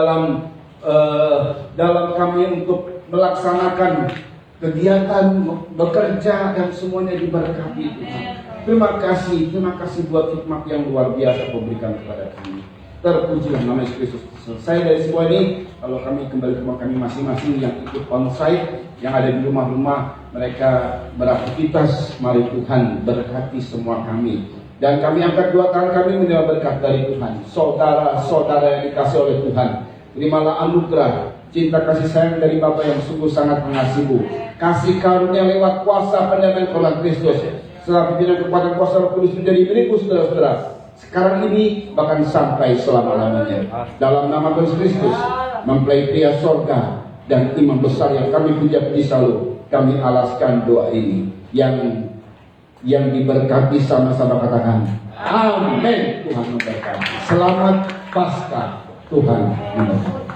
kami untuk melaksanakan kegiatan bekerja dan semuanya diberkati Tuhan. Terima kasih buat hikmat yang luar biasa Kau berikan kepada kami. Terpujilah nama Yesus Kristus. Selesai dari semua ini, kalau kami kembali ke rumah kami masing-masing yang ikut onsite, yang ada di rumah-rumah mereka beraktivitas, mari Tuhan berkati semua kami. Dan kami angkat dua tangan kami menerima berkat dari Tuhan. Saudara-saudara yang dikasih oleh Tuhan, terimalah anugerah cinta kasih sayang dari Bapa yang sungguh sangat mengasihimu. Kasih karunia lewat kuasa pendanaan oleh Kristus, serta pimpinan kekuatan kuasa Roh Kudus menjadi milikku saudara-saudara sekarang ini, bahkan sampai selama-lamanya. Dalam nama Tuhan Kristus, mempelai pria sorga dan imam besar yang kami puja-puji selalu, kami alaskan doa ini. Yang diberkati sama-sama katakan amin. Tuhan memberkati. Selamat Paskah, Tuhan memberkati.